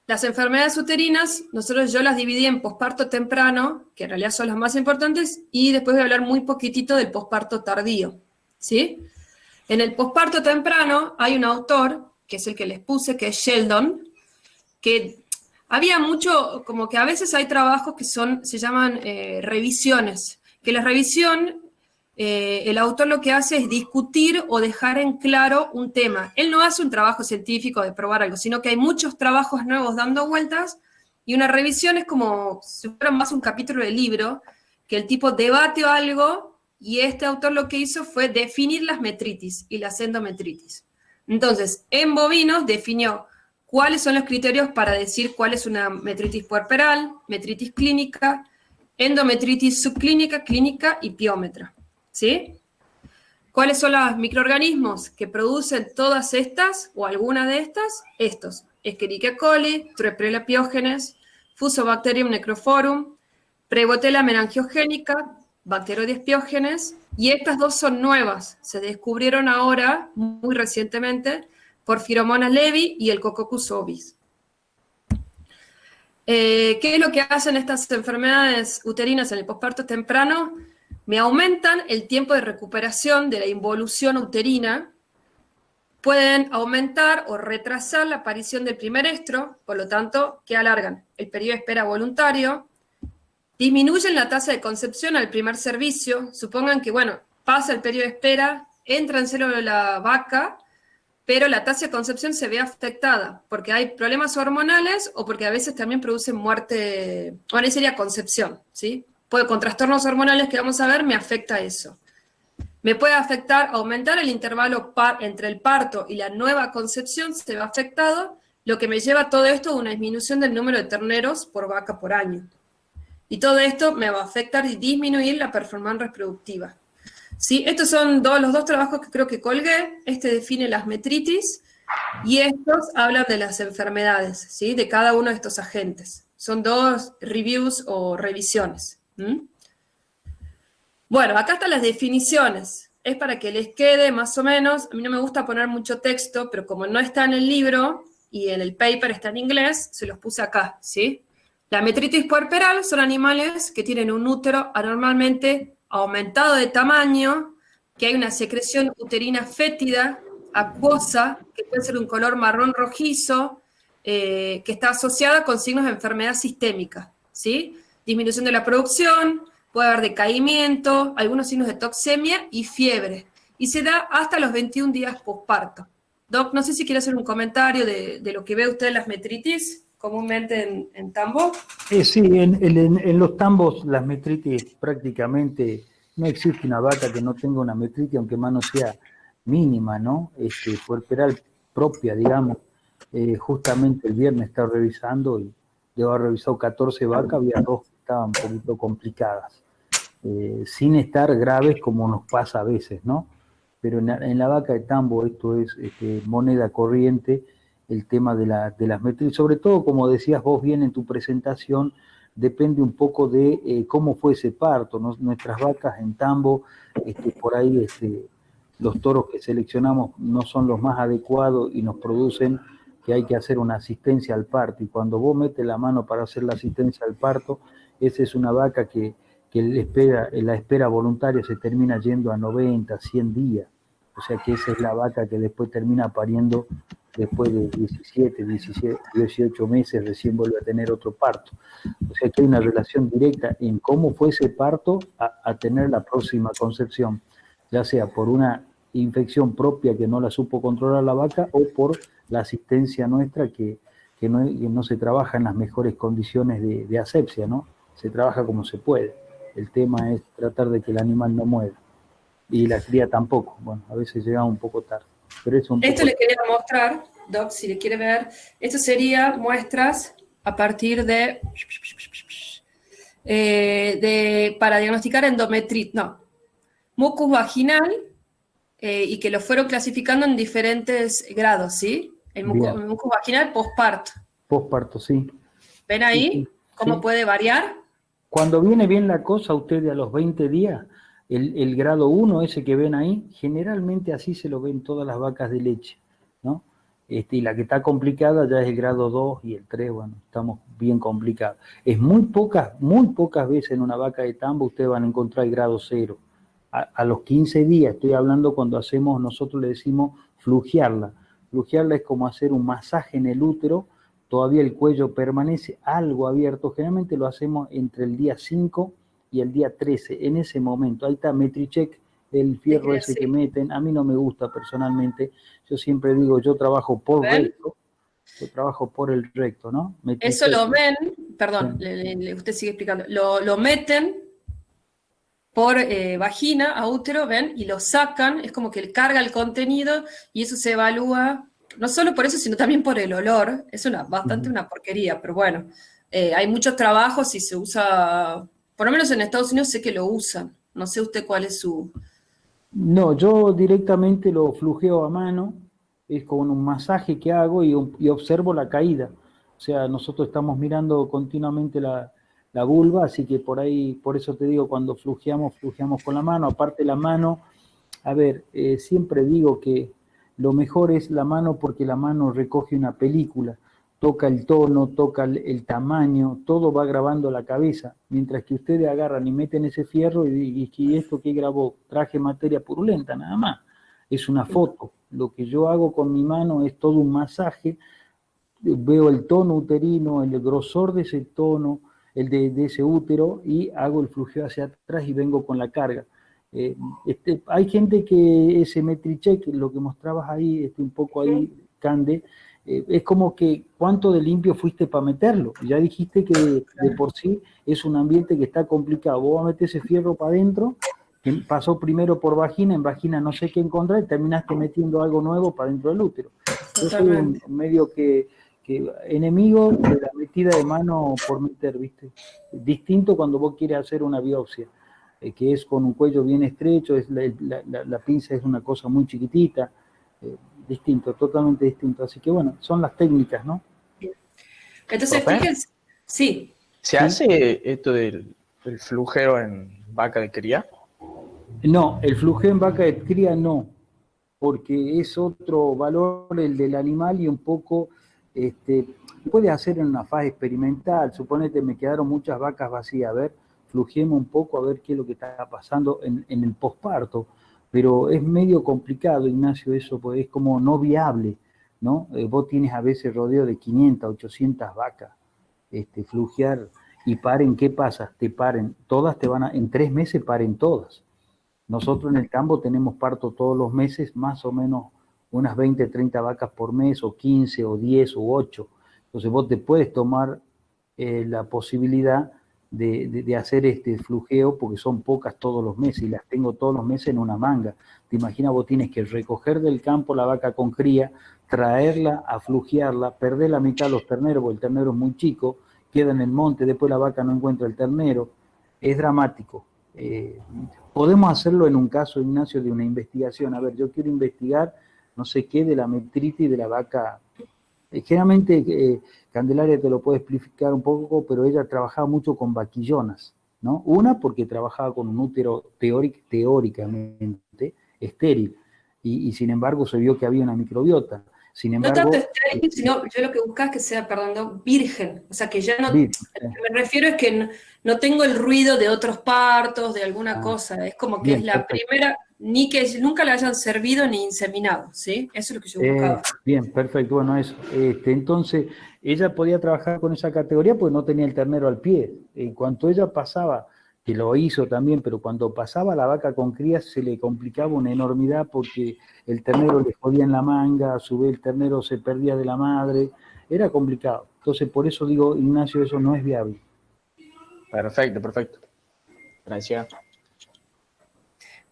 Las enfermedades uterinas, yo las dividí en posparto temprano, que en realidad son las más importantes, y después voy a hablar muy poquitito del posparto tardío, ¿sí? En el posparto temprano hay un autor, que es el que les puse, que es Sheldon, que había mucho, como que a veces hay trabajos que se llaman revisiones, que la revisión, el autor lo que hace es discutir o dejar en claro un tema. Él no hace un trabajo científico de probar algo, sino que hay muchos trabajos nuevos dando vueltas, y una revisión es como si fuera más un capítulo del libro, que el tipo debate algo, y este autor lo que hizo fue definir las metritis y las endometritis. Entonces, en bovinos definió cuáles son los criterios para decir cuál es una metritis puerperal, metritis clínica, endometritis subclínica, clínica y piómetra, ¿sí? ¿Cuáles son los microorganismos que producen todas estas o alguna de estas? Estos: Escherichia coli, Tripleella piógenes, Fusobacterium necrophorum, Prebotella meningiogénica, Bacteroides piógenes, y estas dos son nuevas, se descubrieron ahora, muy recientemente, por Pheromonas levi y el Coccus ovis. ¿Qué es lo que hacen estas enfermedades uterinas en el posparto temprano? Me aumentan el tiempo de recuperación de la involución uterina, pueden aumentar o retrasar la aparición del primer estro, por lo tanto, que alargan el periodo de espera voluntario, disminuyen la tasa de concepción al primer servicio. Supongan que, bueno, pasa el periodo de espera, entra en celo la vaca, pero la tasa de concepción se ve afectada porque hay problemas hormonales o porque a veces también producen muerte, bueno, ahí sería concepción, ¿sí? Con trastornos hormonales que vamos a ver, me afecta eso. Me puede afectar, aumentar el intervalo entre el parto y la nueva concepción, se ve afectado, lo que me lleva a todo esto a una disminución del número de terneros por vaca por año. Y todo esto me va a afectar y disminuir la performance reproductiva. ¿Sí? Estos son los dos trabajos que creo que colgué. Este define las metritis y estos hablan de las enfermedades, ¿sí? De cada uno de estos agentes. Son dos reviews o revisiones. Bueno, acá están las definiciones. Es para que les quede más o menos. A mí no me gusta poner mucho texto, pero como no está en el libro y en el paper está en inglés, se los puse acá, ¿sí? La metritis puerperal son animales que tienen un útero anormalmente aumentado de tamaño, que hay una secreción uterina fétida, acuosa, que puede ser un color marrón rojizo, que está asociada con signos de enfermedad sistémica, ¿sí? Disminución de la producción, puede haber decaimiento, algunos signos de toxemia y fiebre, y se da hasta los 21 días posparto. Doc, no sé si quiere hacer un comentario de lo que ve usted en las metritis comúnmente en tambo. Sí, en los tambos las metritis prácticamente no existe una vaca que no tenga una metritis, aunque más no sea mínima, ¿no? Puerperal propia, digamos. Justamente el viernes estaba revisando y yo había revisado 14 vacas, había 2 que estaban un poquito complicadas, sin estar graves como nos pasa a veces, ¿no? Pero en la vaca de tambo esto es moneda corriente, el tema de las metritis, sobre todo, como decías vos bien en tu presentación, depende un poco de cómo fue ese parto, ¿no? Nuestras vacas en tambo, por ahí los toros que seleccionamos no son los más adecuados y nos producen que hay que hacer una asistencia al parto, y cuando vos metes la mano para hacer la asistencia al parto, esa es una vaca que la espera voluntaria se termina yendo a 90, 100 días, o sea que esa es la vaca que después termina pariendo después de 17, 18 meses, recién vuelve a tener otro parto. O sea que hay una relación directa en cómo fue ese parto a tener la próxima concepción, ya sea por una infección propia que no la supo controlar la vaca o por la asistencia nuestra que no se trabaja en las mejores condiciones de asepsia, ¿no? Se trabaja como se puede. El tema es tratar de que el animal no muera. Y la cría tampoco. Bueno, a veces llega un poco tarde. Pero es un Esto poco... les quería mostrar. Doc, si le quiere ver. Esto sería muestras a partir para diagnosticar mucus vaginal, y que lo fueron clasificando en diferentes grados, ¿sí? El Bien. mucus vaginal posparto. Posparto, sí. ¿Ven Sí, ahí sí, cómo sí. puede variar? Cuando viene bien la cosa, ustedes a los 20 días, el grado 1, ese que ven ahí, generalmente así se lo ven todas las vacas de leche, ¿no? Y la que está complicada ya es el grado 2 y el 3, bueno, estamos bien complicados. Es muy pocas veces en una vaca de tambo ustedes van a encontrar el grado 0. A los 15 días, estoy hablando cuando hacemos, nosotros le decimos flugiarla. Flugiarla es como hacer un masaje en el útero, todavía el cuello permanece algo abierto, generalmente lo hacemos entre el día 5 y el día 13, en ese momento. Ahí está Metricheck, el fierro ese que meten, a mí no me gusta personalmente, yo siempre digo, yo trabajo por recto, yo trabajo por el recto, ¿no? Eso lo ven, perdón, Sí. usted sigue explicando, lo meten por vagina a útero, ven, y lo sacan, es como que carga el contenido y eso se evalúa, no solo por eso, sino también por el olor. Es bastante una porquería, pero bueno, hay muchos trabajos y se usa, por lo menos en Estados Unidos sé que lo usan. No sé usted cuál es su... No, yo directamente lo flujeo a mano, es con un masaje que hago y observo la caída. O sea, nosotros estamos mirando continuamente la vulva, así que por ahí, por eso te digo, cuando flujeamos con la mano. Aparte la mano, a ver, siempre digo que lo mejor es la mano porque la mano recoge una película, toca el tono, toca el tamaño, todo va grabando la cabeza, mientras que ustedes agarran y meten ese fierro y esto que grabó, traje materia purulenta, nada más, es una foto. Lo que yo hago con mi mano es todo un masaje, veo el tono uterino, el grosor de ese tono, el de ese útero, y hago el flujeo hacia atrás y vengo con la carga. Hay gente que ese Metricheck, lo que mostrabas ahí, un poco ahí, Cande, es como que cuánto de limpio fuiste para meterlo. Ya dijiste que de por sí es un ambiente que está complicado. Vos vas a meter ese fierro para adentro, que pasó primero por vagina, en vagina no sé qué encontrar, y terminaste metiendo algo nuevo para dentro del útero. Yo soy un medio que enemigo de la metida de mano por meter, ¿viste? Distinto cuando vos quieres hacer una biopsia, que es con un cuello bien estrecho, la pinza es una cosa muy chiquitita, distinto, totalmente distinto. Así que bueno, son las técnicas, ¿no? Entonces, ¿Profe? fíjense, sí. ¿Se hace esto del flujeo en vaca de cría? No, el flujeo en vaca de cría no, porque es otro valor el del animal y un poco, puedes hacer en una fase experimental. Suponete, me quedaron muchas vacas vacías, a ver, flujemos un poco a ver qué es lo que está pasando en el posparto, pero es medio complicado, Ignacio, eso, pues es como no viable, ¿no? Vos tienes a veces rodeo de 500, 800 vacas, flujear y paren, ¿qué pasa? Te paren, todas en 3 meses paren todas. Nosotros en el campo tenemos parto todos los meses, más o menos unas 20, 30 vacas por mes, o 15, o 10, o 8. Entonces vos te puedes tomar la posibilidad de hacer este flujeo, porque son pocas todos los meses, y las tengo todos los meses en una manga. Te imaginas, vos tienes que recoger del campo la vaca con cría, traerla a flujearla, perder la mitad de los terneros, porque el ternero es muy chico, queda en el monte, después la vaca no encuentra el ternero. Es dramático. Podemos hacerlo en un caso, Ignacio, de una investigación. A ver, yo quiero investigar no sé qué de la metritis de la vaca. Generalmente Candelaria te lo puede explicar un poco, pero ella trabajaba mucho con vaquillonas, ¿no? Una porque trabajaba con un útero teóricamente estéril, y sin embargo se vio que había una microbiota. Sin embargo, No tanto estéril, sino yo lo que buscaba es que sea, perdón, virgen. O sea, que ya no. Virgen, Me refiero es que no tengo el ruido de otros partos, de alguna cosa. Es como que bien, es la perfecto. primera, ni que nunca la hayan servido ni inseminado, ¿sí? Eso es lo que yo buscaba. Bien, perfecto. Bueno, eso. Entonces, ella podía trabajar con esa categoría porque no tenía el ternero al pie. En cuanto ella pasaba, que lo hizo también, pero cuando pasaba la vaca con crías se le complicaba una enormidad porque el ternero le jodía en la manga, a su vez el ternero se perdía de la madre, era complicado. Entonces, por eso digo, Ignacio, eso no es viable. Perfecto, perfecto. Gracias.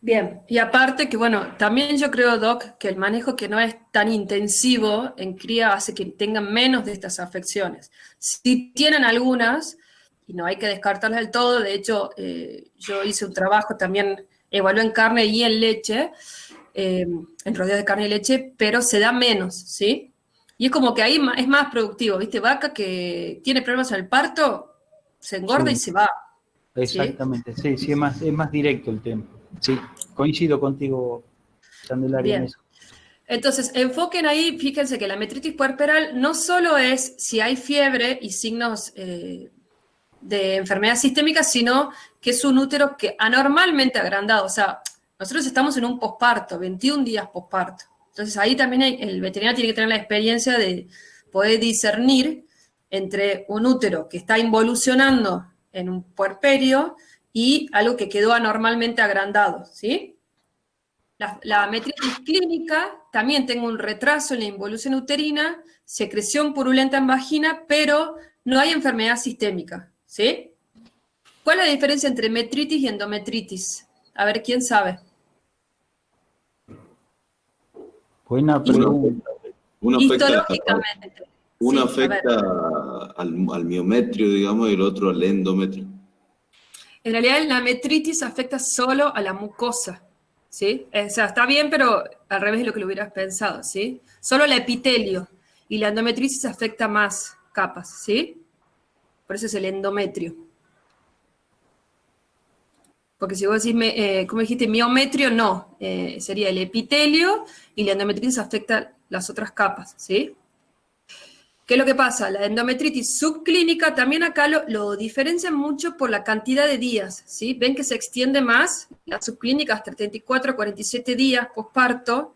Bien, y aparte que, bueno, también yo creo, Doc, que el manejo que no es tan intensivo en cría hace que tengan menos de estas afecciones. Si tienen algunas, y no hay que descartarlas del todo, de hecho, yo hice un trabajo también, evalué en carne y en leche, en rodeos de carne y leche, pero se da menos, ¿sí? Y es como que ahí es más productivo, ¿viste? Vaca que tiene problemas en el parto, se engorda y Sí, se va, ¿sí? exactamente, sí, sí, es más directo el tema. Sí, coincido contigo, Candelaria, en Bien. eso. Entonces, enfoquen ahí, fíjense que la metritis puerperal no solo es si hay fiebre y signos de enfermedad sistémica, sino que es un útero que anormalmente agrandado. O sea, nosotros estamos en un posparto, 21 días posparto. Entonces, ahí también el veterinario tiene que tener la experiencia de poder discernir entre un útero que está involucionando en un puerperio y algo que quedó anormalmente agrandado, ¿sí? La metritis clínica también tengo un retraso en la involución uterina, secreción purulenta en vagina, pero no hay enfermedad sistémica, ¿sí? ¿Cuál es la diferencia entre metritis y endometritis? A ver, ¿quién sabe? Buena Uno, pregunta. uno afecta, Histológicamente, uno sí, a ver. afecta al miometrio, digamos, y el otro al endometrio. En realidad la metritis afecta solo a la mucosa, ¿sí? O sea, está bien, pero al revés de lo que lo hubieras pensado, ¿sí? Solo el epitelio. Y la endometritis afecta más capas, ¿sí? Por eso es el endometrio. Porque si vos decís, ¿cómo dijiste? Miometrio, no. Sería el epitelio y la endometritis afecta las otras capas, ¿sí? ¿Qué es lo que pasa? La endometritis subclínica también acá lo diferencian mucho por la cantidad de días, ¿sí? Ven que se extiende más, la subclínica hasta 34 a 47 días posparto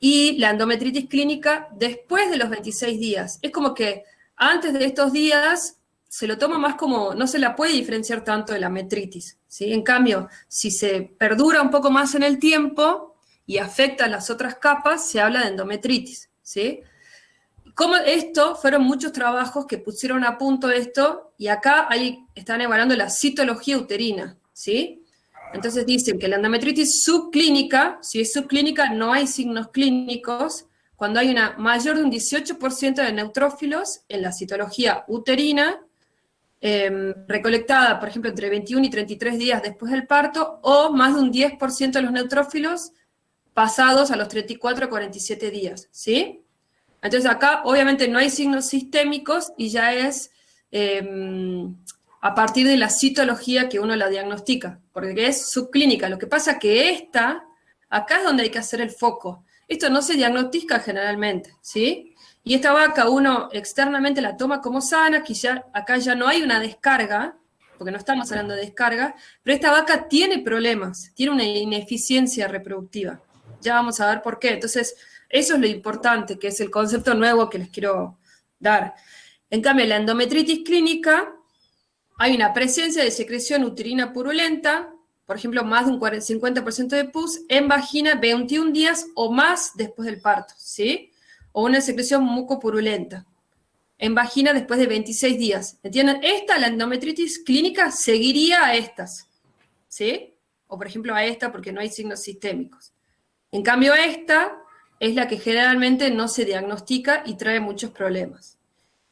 y la endometritis clínica después de los 26 días. Es como que antes de estos días se lo toma más como, no se la puede diferenciar tanto de la metritis, ¿sí? En cambio, si se perdura un poco más en el tiempo y afecta a las otras capas, se habla de endometritis, ¿sí? Como esto, fueron muchos trabajos que pusieron a punto esto, y acá ahí están evaluando la citología uterina, ¿sí? Entonces dicen que la endometritis subclínica, si es subclínica no hay signos clínicos, cuando hay una mayor de un 18% de neutrófilos en la citología uterina, recolectada, por ejemplo, entre 21 y 33 días después del parto, o más de un 10% de los neutrófilos pasados a los 34 a 47 días, ¿sí? Entonces acá obviamente no hay signos sistémicos y ya es a partir de la citología que uno la diagnostica, porque es subclínica. Lo que pasa que acá es donde hay que hacer el foco. Esto no se diagnostica generalmente, ¿sí? Y esta vaca uno externamente la toma como sana, que ya, acá ya no hay una descarga, porque no estamos hablando de descarga, pero esta vaca tiene problemas, tiene una ineficiencia reproductiva. Ya vamos a ver por qué. Entonces, eso es lo importante, que es el concepto nuevo que les quiero dar. En cambio, la endometritis clínica, hay una presencia de secreción uterina purulenta, por ejemplo, más de un 50% de pus, en vagina 21 días o más después del parto, ¿sí? O una secreción mucopurulenta. En vagina después de 26 días. ¿Entienden? La endometritis clínica, seguiría a estas, ¿sí? O, por ejemplo, a esta porque no hay signos sistémicos. En cambio, esta es la que generalmente no se diagnostica y trae muchos problemas.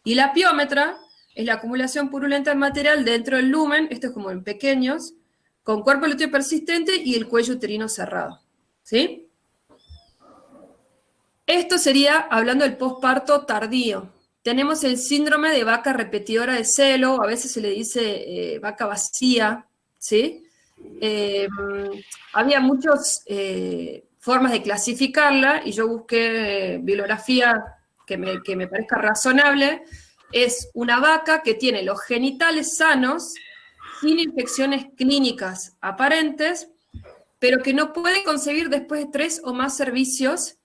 Y la piómetra es la acumulación purulenta de material dentro del lumen, esto es como en pequeños, con cuerpo lúteo persistente y el cuello uterino cerrado, ¿sí? Esto sería hablando del posparto tardío. Tenemos el síndrome de vaca repetidora de celo, a veces se le dice vaca vacía, ¿sí? Había muchas formas de clasificarla y yo busqué bibliografía que me parezca razonable. Es una vaca que tiene los genitales sanos, sin infecciones clínicas aparentes, pero que no puede concebir después de 3 o más servicios,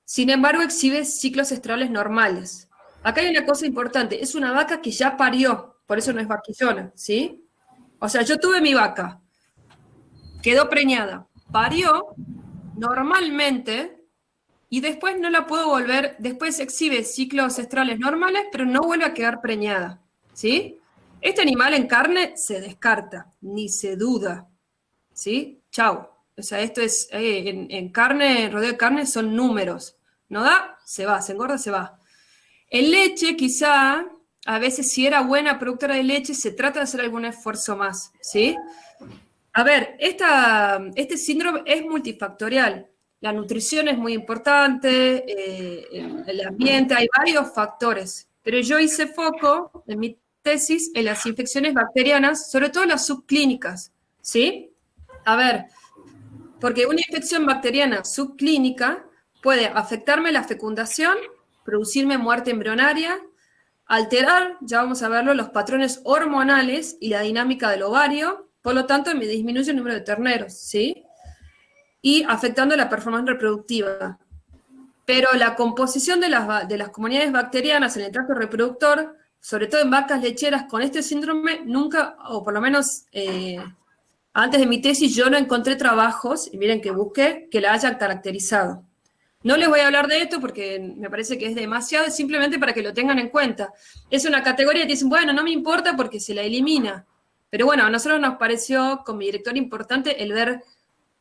sin embargo exhibe ciclos estrales normales. Acá hay una cosa importante, es una vaca que ya parió, por eso no es vaquillona, ¿sí? O sea, yo tuve mi vaca, quedó preñada, parió normalmente y después no la puedo volver, después exhibe ciclos estrales normales, pero no vuelve a quedar preñada, ¿sí? Este animal en carne se descarta, ni se duda, ¿sí? Chau. O sea, esto es, en carne, en rodeo de carne son números. No da, se va, se engorda, se va. En leche, quizá, a veces si era buena productora de leche, se trata de hacer algún esfuerzo más, ¿sí? A ver, este síndrome es multifactorial. La nutrición es muy importante, el ambiente, hay varios factores. Pero yo hice foco en mi tesis en las infecciones bacterianas, sobre todo las subclínicas, ¿sí? A ver, porque una infección bacteriana subclínica puede afectarme la fecundación, producirme muerte embrionaria, alterar, ya vamos a verlo, los patrones hormonales y la dinámica del ovario, por lo tanto me disminuye el número de terneros, ¿sí? Y afectando la performance reproductiva. Pero la composición de las comunidades bacterianas en el tracto reproductor, sobre todo en vacas lecheras con este síndrome, nunca, o por lo menos antes de mi tesis, yo no encontré trabajos, y miren que busqué, que la hayan caracterizado. No les voy a hablar de esto porque me parece que es demasiado, es simplemente para que lo tengan en cuenta. Es una categoría que dicen, bueno, no me importa porque se la elimina. Pero bueno, a nosotros nos pareció, con mi director, importante el ver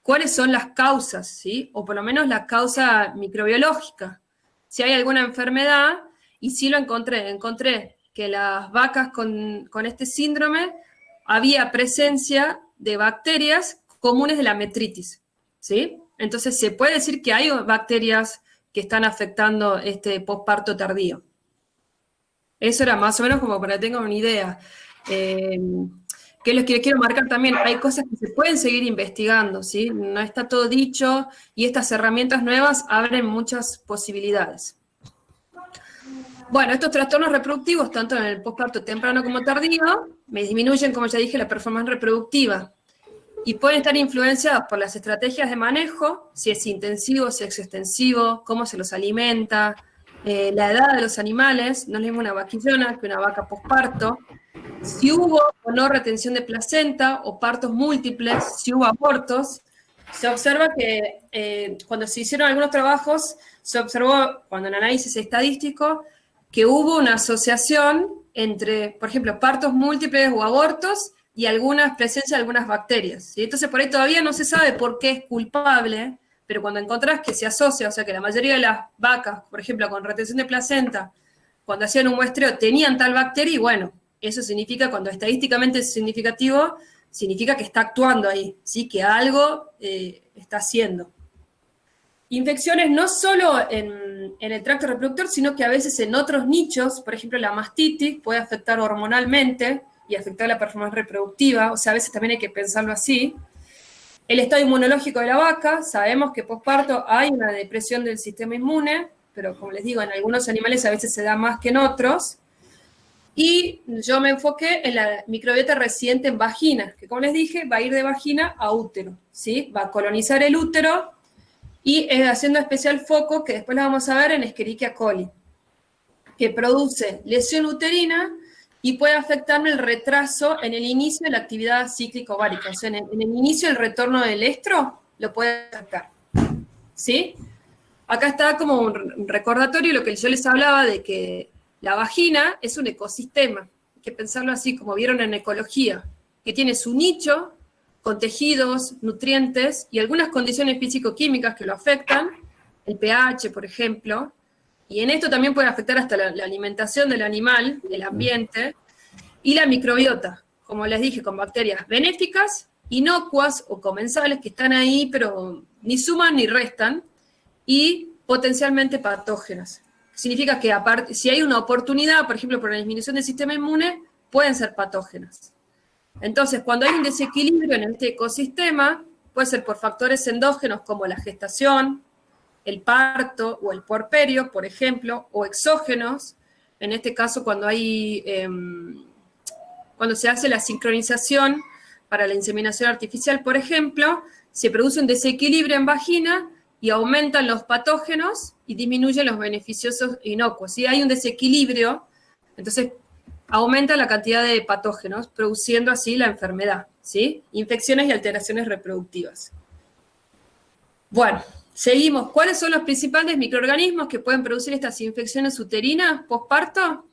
cuáles son las causas, ¿sí? O por lo menos la causa microbiológica. Si hay alguna enfermedad, y sí lo encontré que las vacas con este síndrome había presencia de bacterias comunes de la metritis, ¿sí? Entonces se puede decir que hay bacterias que están afectando este posparto tardío. Eso era más o menos como para que tengan una idea. Que les quiero marcar también, hay cosas que se pueden seguir investigando, ¿sí? No está todo dicho y estas herramientas nuevas abren muchas posibilidades. Bueno, estos trastornos reproductivos, tanto en el posparto temprano como tardío, me disminuyen, como ya dije, la performance reproductiva y pueden estar influenciados por las estrategias de manejo, si es intensivo, si es extensivo, cómo se los alimenta, la edad de los animales, no es lo mismo una vaquillona que una vaca posparto, si hubo o no retención de placenta o partos múltiples, si hubo abortos. Se observa que cuando se hicieron algunos trabajos, se observó, cuando en análisis estadístico, que hubo una asociación entre, por ejemplo, partos múltiples o abortos y presencia de algunas bacterias, ¿sí? Entonces, por ahí todavía no se sabe por qué es culpable, pero cuando encontrás que se asocia, o sea, que la mayoría de las vacas, por ejemplo, con retención de placenta, cuando hacían un muestreo, tenían tal bacteria, y bueno, eso significa, cuando estadísticamente es significativo, significa que está actuando ahí, ¿sí? Que algo está haciendo. Infecciones no solo en el tracto reproductor, sino que a veces en otros nichos, por ejemplo la mastitis puede afectar hormonalmente y afectar la performance reproductiva, o sea, a veces también hay que pensarlo así. El estado inmunológico de la vaca, sabemos que posparto hay una depresión del sistema inmune, pero como les digo, en algunos animales a veces se da más que en otros. Y yo me enfoqué en la microbiota residente en vagina, que como les dije, va a ir de vagina a útero, ¿sí? Va a colonizar el útero y haciendo especial foco, que después lo vamos a ver, en Escherichia coli, que produce lesión uterina y puede afectarme el retraso en el inicio de la actividad cíclica ovárica. O sea, en el inicio del retorno del estro lo puede afectar, ¿sí? Acá está como un recordatorio lo que yo les hablaba de que la vagina es un ecosistema, hay que pensarlo así, como vieron en ecología, que tiene su nicho con tejidos, nutrientes y algunas condiciones físico-químicas que lo afectan, el pH, por ejemplo, y en esto también puede afectar hasta la alimentación del animal, el ambiente, y la microbiota, como les dije, con bacterias benéficas, inocuas o comensales que están ahí, pero ni suman ni restan, y potencialmente patógenas. Significa que aparte, si hay una oportunidad, por ejemplo, por la disminución del sistema inmune, pueden ser patógenas. Entonces, cuando hay un desequilibrio en este ecosistema, puede ser por factores endógenos como la gestación, el parto o el puerperio, por ejemplo, o exógenos, en este caso cuando se hace la sincronización para la inseminación artificial, por ejemplo, se produce un desequilibrio en vagina y aumentan los patógenos y disminuyen los beneficiosos inocuos. Si hay un desequilibrio, entonces aumenta la cantidad de patógenos, produciendo así la enfermedad, ¿sí? Infecciones y alteraciones reproductivas. Bueno, seguimos. ¿Cuáles son los principales microorganismos que pueden producir estas infecciones uterinas posparto?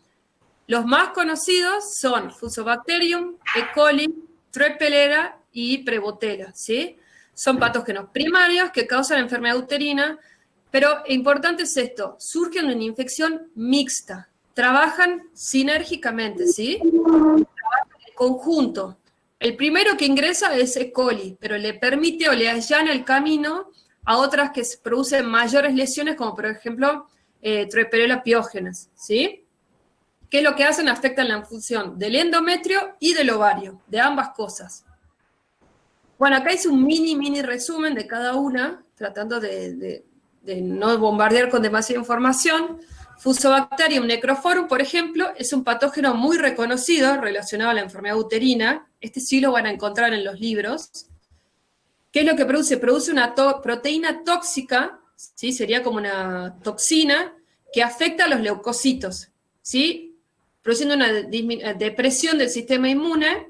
Los más conocidos son Fusobacterium, E. coli, Trepelera y Prevotella, ¿sí? Son patógenos primarios que causan enfermedad uterina, pero importante es esto, surgen en una infección mixta, trabajan sinérgicamente, ¿sí? Trabajan en conjunto. El primero que ingresa es E. coli, pero le permite o le allana el camino a otras que producen mayores lesiones, como por ejemplo Troeperella piógenes, ¿sí? ¿Qué es lo que hacen? Afectan la función del endometrio y del ovario, de ambas cosas. Bueno, acá hice un mini resumen de cada una, tratando de no bombardear con demasiada información. Fusobacterium necrophorum, por ejemplo, es un patógeno muy reconocido relacionado a la enfermedad uterina. Este sí lo van a encontrar en los libros. ¿Qué es lo que produce? Produce una proteína tóxica, ¿sí? Sería como una toxina que afecta a los leucocitos, ¿sí? Produciendo una depresión del sistema inmune.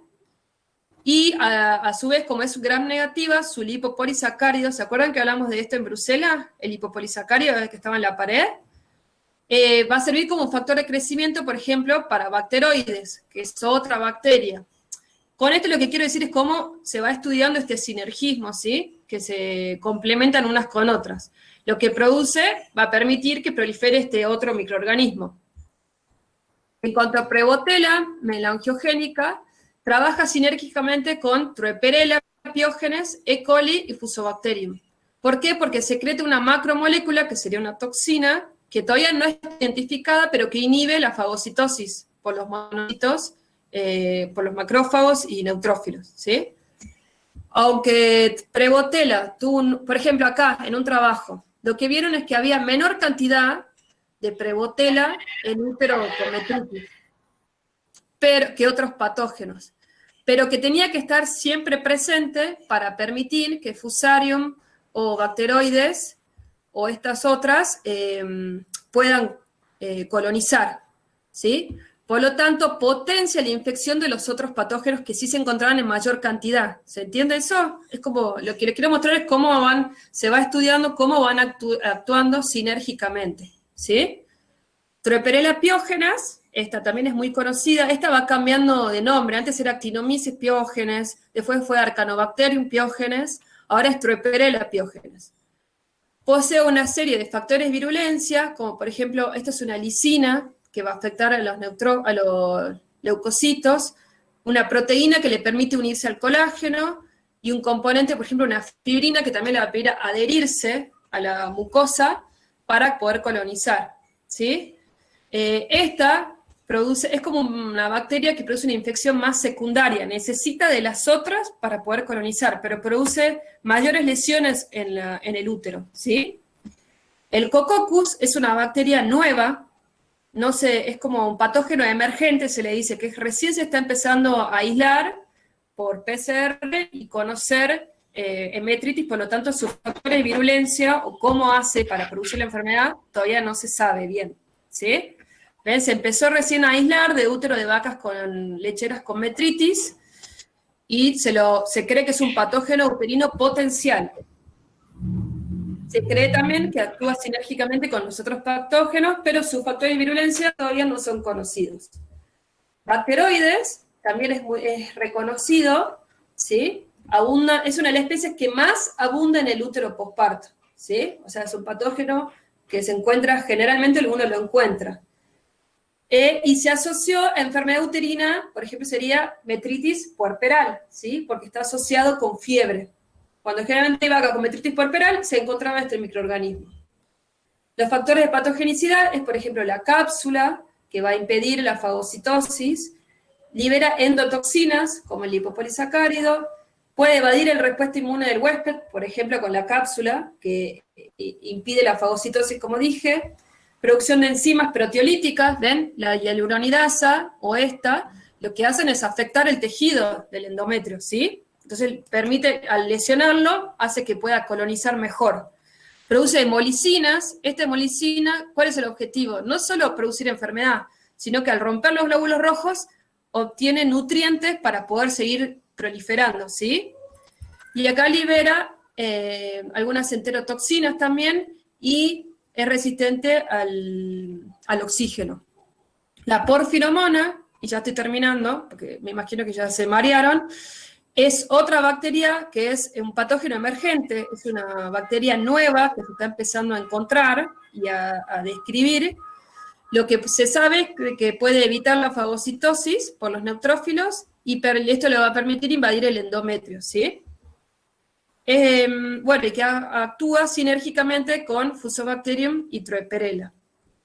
Y a su vez, como es gram negativa, su lipopolisacárido, ¿se acuerdan que hablamos de esto en Bruselas? El lipopolisacárido que estaba en la pared. Va a servir como factor de crecimiento, por ejemplo, para bacteroides, que es otra bacteria. Con esto lo que quiero decir es cómo se va estudiando este sinergismo, ¿sí? Que se complementan unas con otras. Lo que produce va a permitir que prolifere este otro microorganismo. En cuanto a Prevotella melangiogénica, trabaja sinérgicamente con Troeperella piógenes, E. coli y Fusobacterium. ¿Por qué? Porque secreta una macromolécula, que sería una toxina, que todavía no es identificada, pero que inhibe la fagocitosis por los monocitos, por los macrófagos y neutrófilos, ¿sí? Aunque Prevotella tuvo, por ejemplo, acá, en un trabajo, lo que vieron es que había menor cantidad de Prevotella en útero con metritis, pero que otros patógenos, pero que tenía que estar siempre presente para permitir que Fusarium o bacteroides o estas otras puedan colonizar, ¿sí? Por lo tanto, potencia la infección de los otros patógenos que sí se encontraban en mayor cantidad. ¿Se entiende eso? Es como, lo que les quiero mostrar es cómo se va estudiando cómo van actuando sinérgicamente, ¿sí? Troeperella piógenes, esta también es muy conocida, esta va cambiando de nombre, antes era Actinomyces piógenes, después fue Arcanobacterium piógenes, ahora es Troeperella piógenes. Posee una serie de factores de virulencia, como por ejemplo, esta es una lisina, que va a afectar a los leucocitos, una proteína que le permite unirse al colágeno, y un componente, por ejemplo, una fibrina que también le va a pedir adherirse a la mucosa para poder colonizar, ¿sí? Esta es como una bacteria que produce una infección más secundaria, necesita de las otras para poder colonizar, pero produce mayores lesiones en el útero, ¿sí? El Coccus es una bacteria nueva, no sé, es como un patógeno emergente, se le dice, que recién se está empezando a aislar por PCR y conocer en metritis, por lo tanto sus factores de virulencia o cómo hace para producir la enfermedad todavía no se sabe bien, ¿sí? ¿Ven? Se empezó recién a aislar de útero de vacas con lecheras con metritis y se cree que es un patógeno uterino potencial. Se cree también que actúa sinérgicamente con los otros patógenos, pero sus factores de virulencia todavía no son conocidos. Bacteroides también es reconocido, ¿sí? Es una de las especies que más abunda en el útero posparto, ¿sí? O sea, es un patógeno que se encuentra, generalmente uno lo encuentra. Y se asoció a enfermedad uterina, por ejemplo, sería metritis puerperal, ¿sí? Porque está asociado con fiebre. Cuando generalmente hay vaca con metritis puerperal, se encontraba este microorganismo. Los factores de patogenicidad es, por ejemplo, la cápsula, que va a impedir la fagocitosis, libera endotoxinas, como el lipopolisacárido, puede evadir el respuesta inmune del huésped, por ejemplo, con la cápsula, que impide la fagocitosis, como dije, producción de enzimas proteolíticas, ¿ven? La hialuronidasa o esta, lo que hacen es afectar el tejido del endometrio, ¿sí? Entonces permite, al lesionarlo, hace que pueda colonizar mejor. Produce hemolicinas. Esta hemolicina, ¿cuál es el objetivo? No solo producir enfermedad, sino que al romper los glóbulos rojos, obtiene nutrientes para poder seguir proliferando, ¿sí? Y acá libera algunas enterotoxinas también, y es resistente al oxígeno. La porfiromona, y ya estoy terminando, porque me imagino que ya se marearon, es otra bacteria que es un patógeno emergente, es una bacteria nueva que se está empezando a encontrar y a describir. Lo que se sabe es que puede evitar la fagocitosis por los neutrófilos y esto le va a permitir invadir el endometrio, ¿sí? Bueno, y que actúa sinérgicamente con Fusobacterium y Troeperella,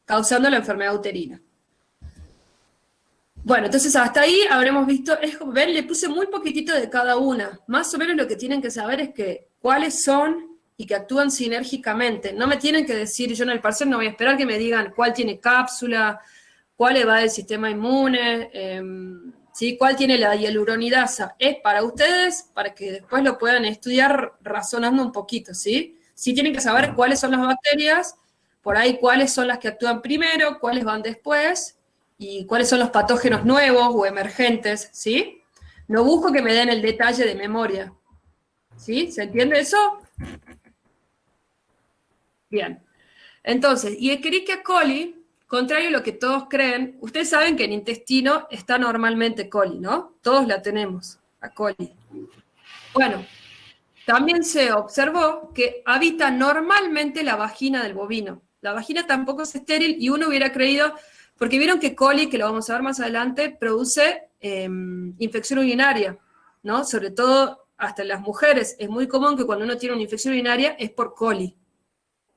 causando la enfermedad uterina. Bueno, entonces hasta ahí habremos visto, es como ven, le puse muy poquitito de cada una. Más o menos lo que tienen que saber es que cuáles son y que actúan sinérgicamente. No me tienen que decir, yo en el parcial no voy a esperar que me digan cuál tiene cápsula, cuál le va el sistema inmune, ¿sí? Cuál tiene la hialuronidasa. Es para ustedes, para que después lo puedan estudiar razonando un poquito, ¿sí? Sí tienen que saber cuáles son las bacterias, por ahí cuáles son las que actúan primero, cuáles van después, y cuáles son los patógenos nuevos o emergentes, ¿sí? No busco que me den el detalle de memoria, ¿sí? ¿Se entiende eso? Bien. Entonces, y Escherichia coli, contrario a lo que todos creen, ustedes saben que en intestino está normalmente coli, ¿no? Todos la tenemos, a coli. Bueno, también se observó que habita normalmente la vagina del bovino. La vagina tampoco es estéril y uno hubiera creído, porque vieron que coli, que lo vamos a ver más adelante, produce infección urinaria, ¿no? Sobre todo hasta en las mujeres. Es muy común que cuando uno tiene una infección urinaria es por coli,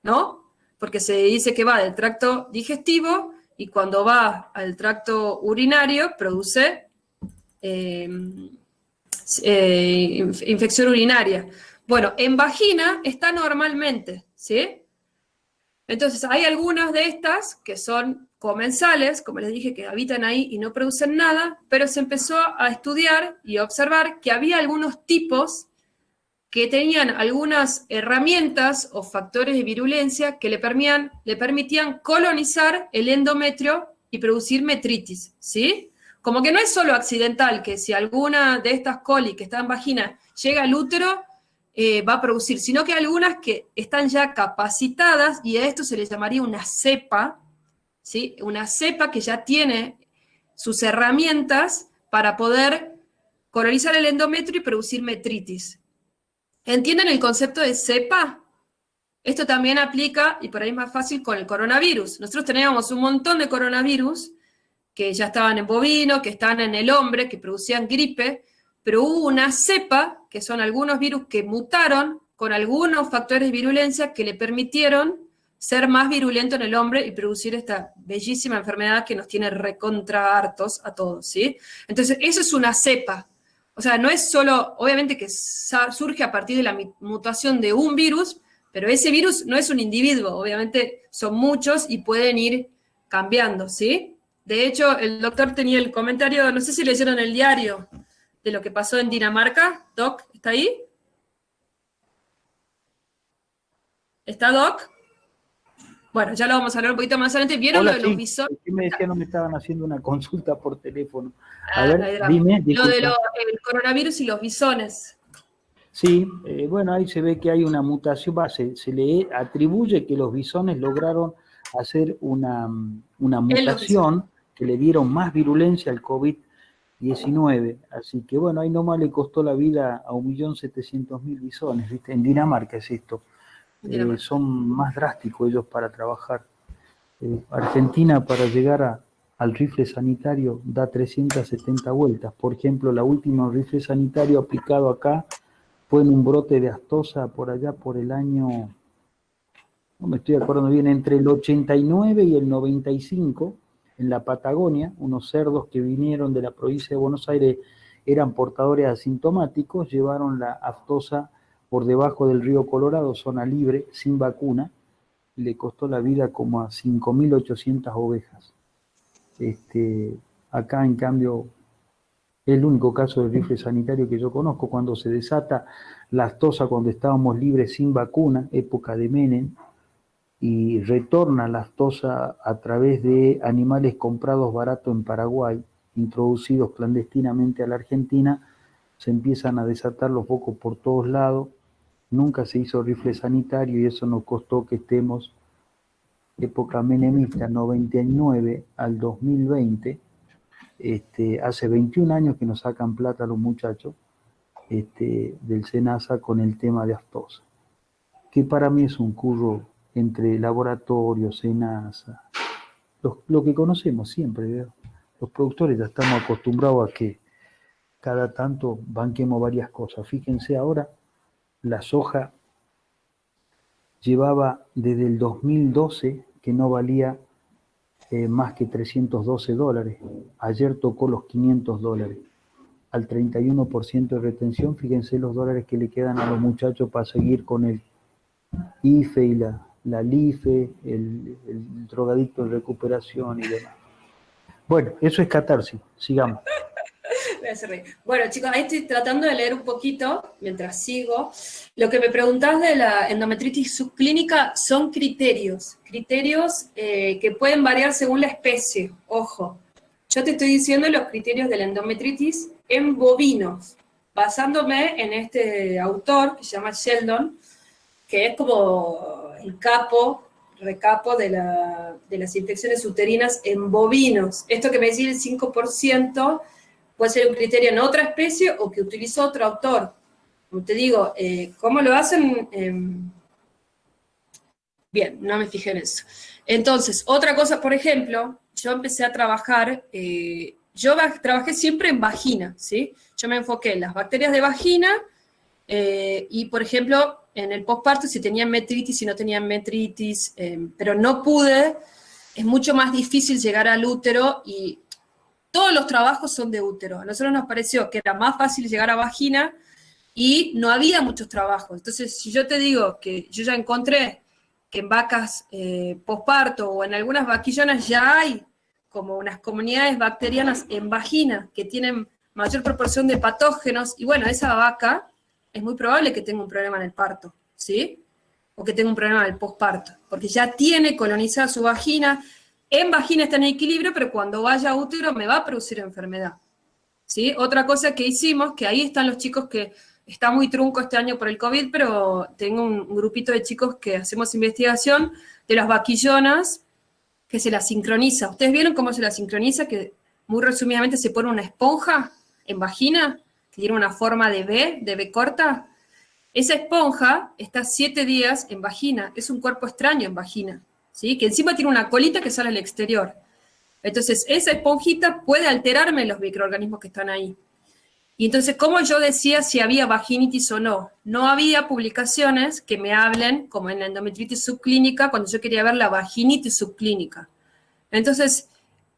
¿no? Porque se dice que va del tracto digestivo y cuando va al tracto urinario produce infección urinaria. Bueno, en vagina está normalmente, ¿sí? Entonces, hay algunas de estas que son comensales, como les dije, que habitan ahí y no producen nada, pero se empezó a estudiar y a observar que había algunos tipos que tenían algunas herramientas o factores de virulencia que le permitían colonizar el endometrio y producir metritis, ¿sí? Como que no es solo accidental, que si alguna de estas coli que está en vagina llega al útero, va a producir, sino que hay algunas que están ya capacitadas y a esto se le llamaría una cepa, ¿sí? Una cepa que ya tiene sus herramientas para poder colonizar el endometrio y producir metritis. ¿Entienden el concepto de cepa? Esto también aplica, y por ahí es más fácil, con el coronavirus. Nosotros teníamos un montón de coronavirus que ya estaban en bovino, que estaban en el hombre, que producían gripe, pero hubo una cepa, que son algunos virus que mutaron con algunos factores de virulencia que le permitieron ser más virulento en el hombre y producir esta bellísima enfermedad que nos tiene recontra hartos a todos, ¿sí? Entonces, eso es una cepa. O sea, no es solo, obviamente que surge a partir de la mutación de un virus, pero ese virus no es un individuo, obviamente son muchos y pueden ir cambiando, ¿sí? De hecho, el doctor tenía el comentario, no sé si leyeron el diario, de lo que pasó en Dinamarca. Doc, ¿está ahí? ¿Está Doc? Bueno, ya lo vamos a hablar un poquito más adelante. ¿Vieron Hola, lo de los bisones? ¿Qué me decían? No me estaban haciendo una consulta por teléfono. A No hay ver, drama. dime. Lo de Disculpa. el coronavirus y los bisones. Sí, bueno, ahí se ve que hay una mutación, se le atribuye que los bisones lograron hacer una mutación que le dieron más virulencia al COVID-19, así que bueno, ahí nomás le costó la vida a 1.700.000 bisones, ¿viste? En Dinamarca es esto, son más drásticos ellos para trabajar. Argentina para llegar al rifle sanitario da 370 vueltas, por ejemplo, la última rifle sanitario aplicado acá fue en un brote de aftosa por allá por el año, no me estoy acordando bien, entre el 89 y el 95, en la Patagonia, unos cerdos que vinieron de la provincia de Buenos Aires eran portadores asintomáticos, llevaron la aftosa por debajo del río Colorado, zona libre, sin vacuna, y le costó la vida como a 5.800 ovejas. Acá, en cambio, es el único caso de rifle sanitario que yo conozco, cuando se desata la aftosa cuando estábamos libres sin vacuna, época de Menem, y retorna la aftosa a través de animales comprados barato en Paraguay, introducidos clandestinamente a la Argentina, se empiezan a desatar los focos por todos lados, nunca se hizo rifle sanitario y eso nos costó que estemos, época menemista, 99 al 2020, hace 21 años que nos sacan plata los muchachos, del SENASA con el tema de aftosa, que para mí es un curro entre laboratorio, SENASA, lo que conocemos siempre, ¿verdad? Los productores ya estamos acostumbrados a que cada tanto banquemos varias cosas. Fíjense ahora, la soja llevaba desde el 2012 que no valía más que $312. Ayer tocó los $500. Al 31% de retención, fíjense los dólares que le quedan a los muchachos para seguir con el IFE y la LIFE, el drogadicto de recuperación y demás. Bueno, eso es catarsis, sigamos. Bueno, chicos, ahí estoy tratando de leer un poquito mientras sigo. Lo que me preguntás de la endometritis subclínica son criterios que pueden variar según la especie. Ojo, yo te estoy diciendo los criterios de la endometritis en bovinos, basándome en este autor que se llama Sheldon, que es como el recapo de las infecciones uterinas en bovinos. Esto que me decís, el 5%, puede ser un criterio en otra especie o que utilizó otro autor. Como te digo, ¿cómo lo hacen? Bien, no me fijé en eso. Entonces, otra cosa, por ejemplo, yo empecé a trabajar, trabajé siempre en vagina, ¿sí? Yo me enfoqué en las bacterias de vagina y, por ejemplo, en el posparto, si tenían metritis, si no tenían metritis, pero no pude, es mucho más difícil llegar al útero y todos los trabajos son de útero. A nosotros nos pareció que era más fácil llegar a vagina y no había muchos trabajos. Entonces, si yo te digo que yo ya encontré que en vacas posparto o en algunas vaquillonas ya hay como unas comunidades bacterianas en vagina que tienen mayor proporción de patógenos, y bueno, esa vaca es muy probable que tenga un problema en el parto, ¿sí? O que tenga un problema en el posparto, porque ya tiene colonizada su vagina. En vagina está en equilibrio, pero cuando vaya a útero me va a producir enfermedad, ¿sí? Otra cosa que hicimos, que ahí están los chicos que está muy trunco este año por el COVID, pero tengo un grupito de chicos que hacemos investigación de las vaquillonas, que se las sincroniza. ¿Ustedes vieron cómo se las sincroniza? Que muy resumidamente se pone una esponja en vagina, que tiene una forma de B corta. Esa esponja está 7 días en vagina, es un cuerpo extraño en vagina, ¿sí? Que encima tiene una colita que sale al exterior. Entonces, esa esponjita puede alterarme los microorganismos que están ahí. Y entonces, ¿cómo yo decía si había vaginitis o no? No había publicaciones que me hablen, como en la endometritis subclínica, cuando yo quería ver la vaginitis subclínica. Entonces,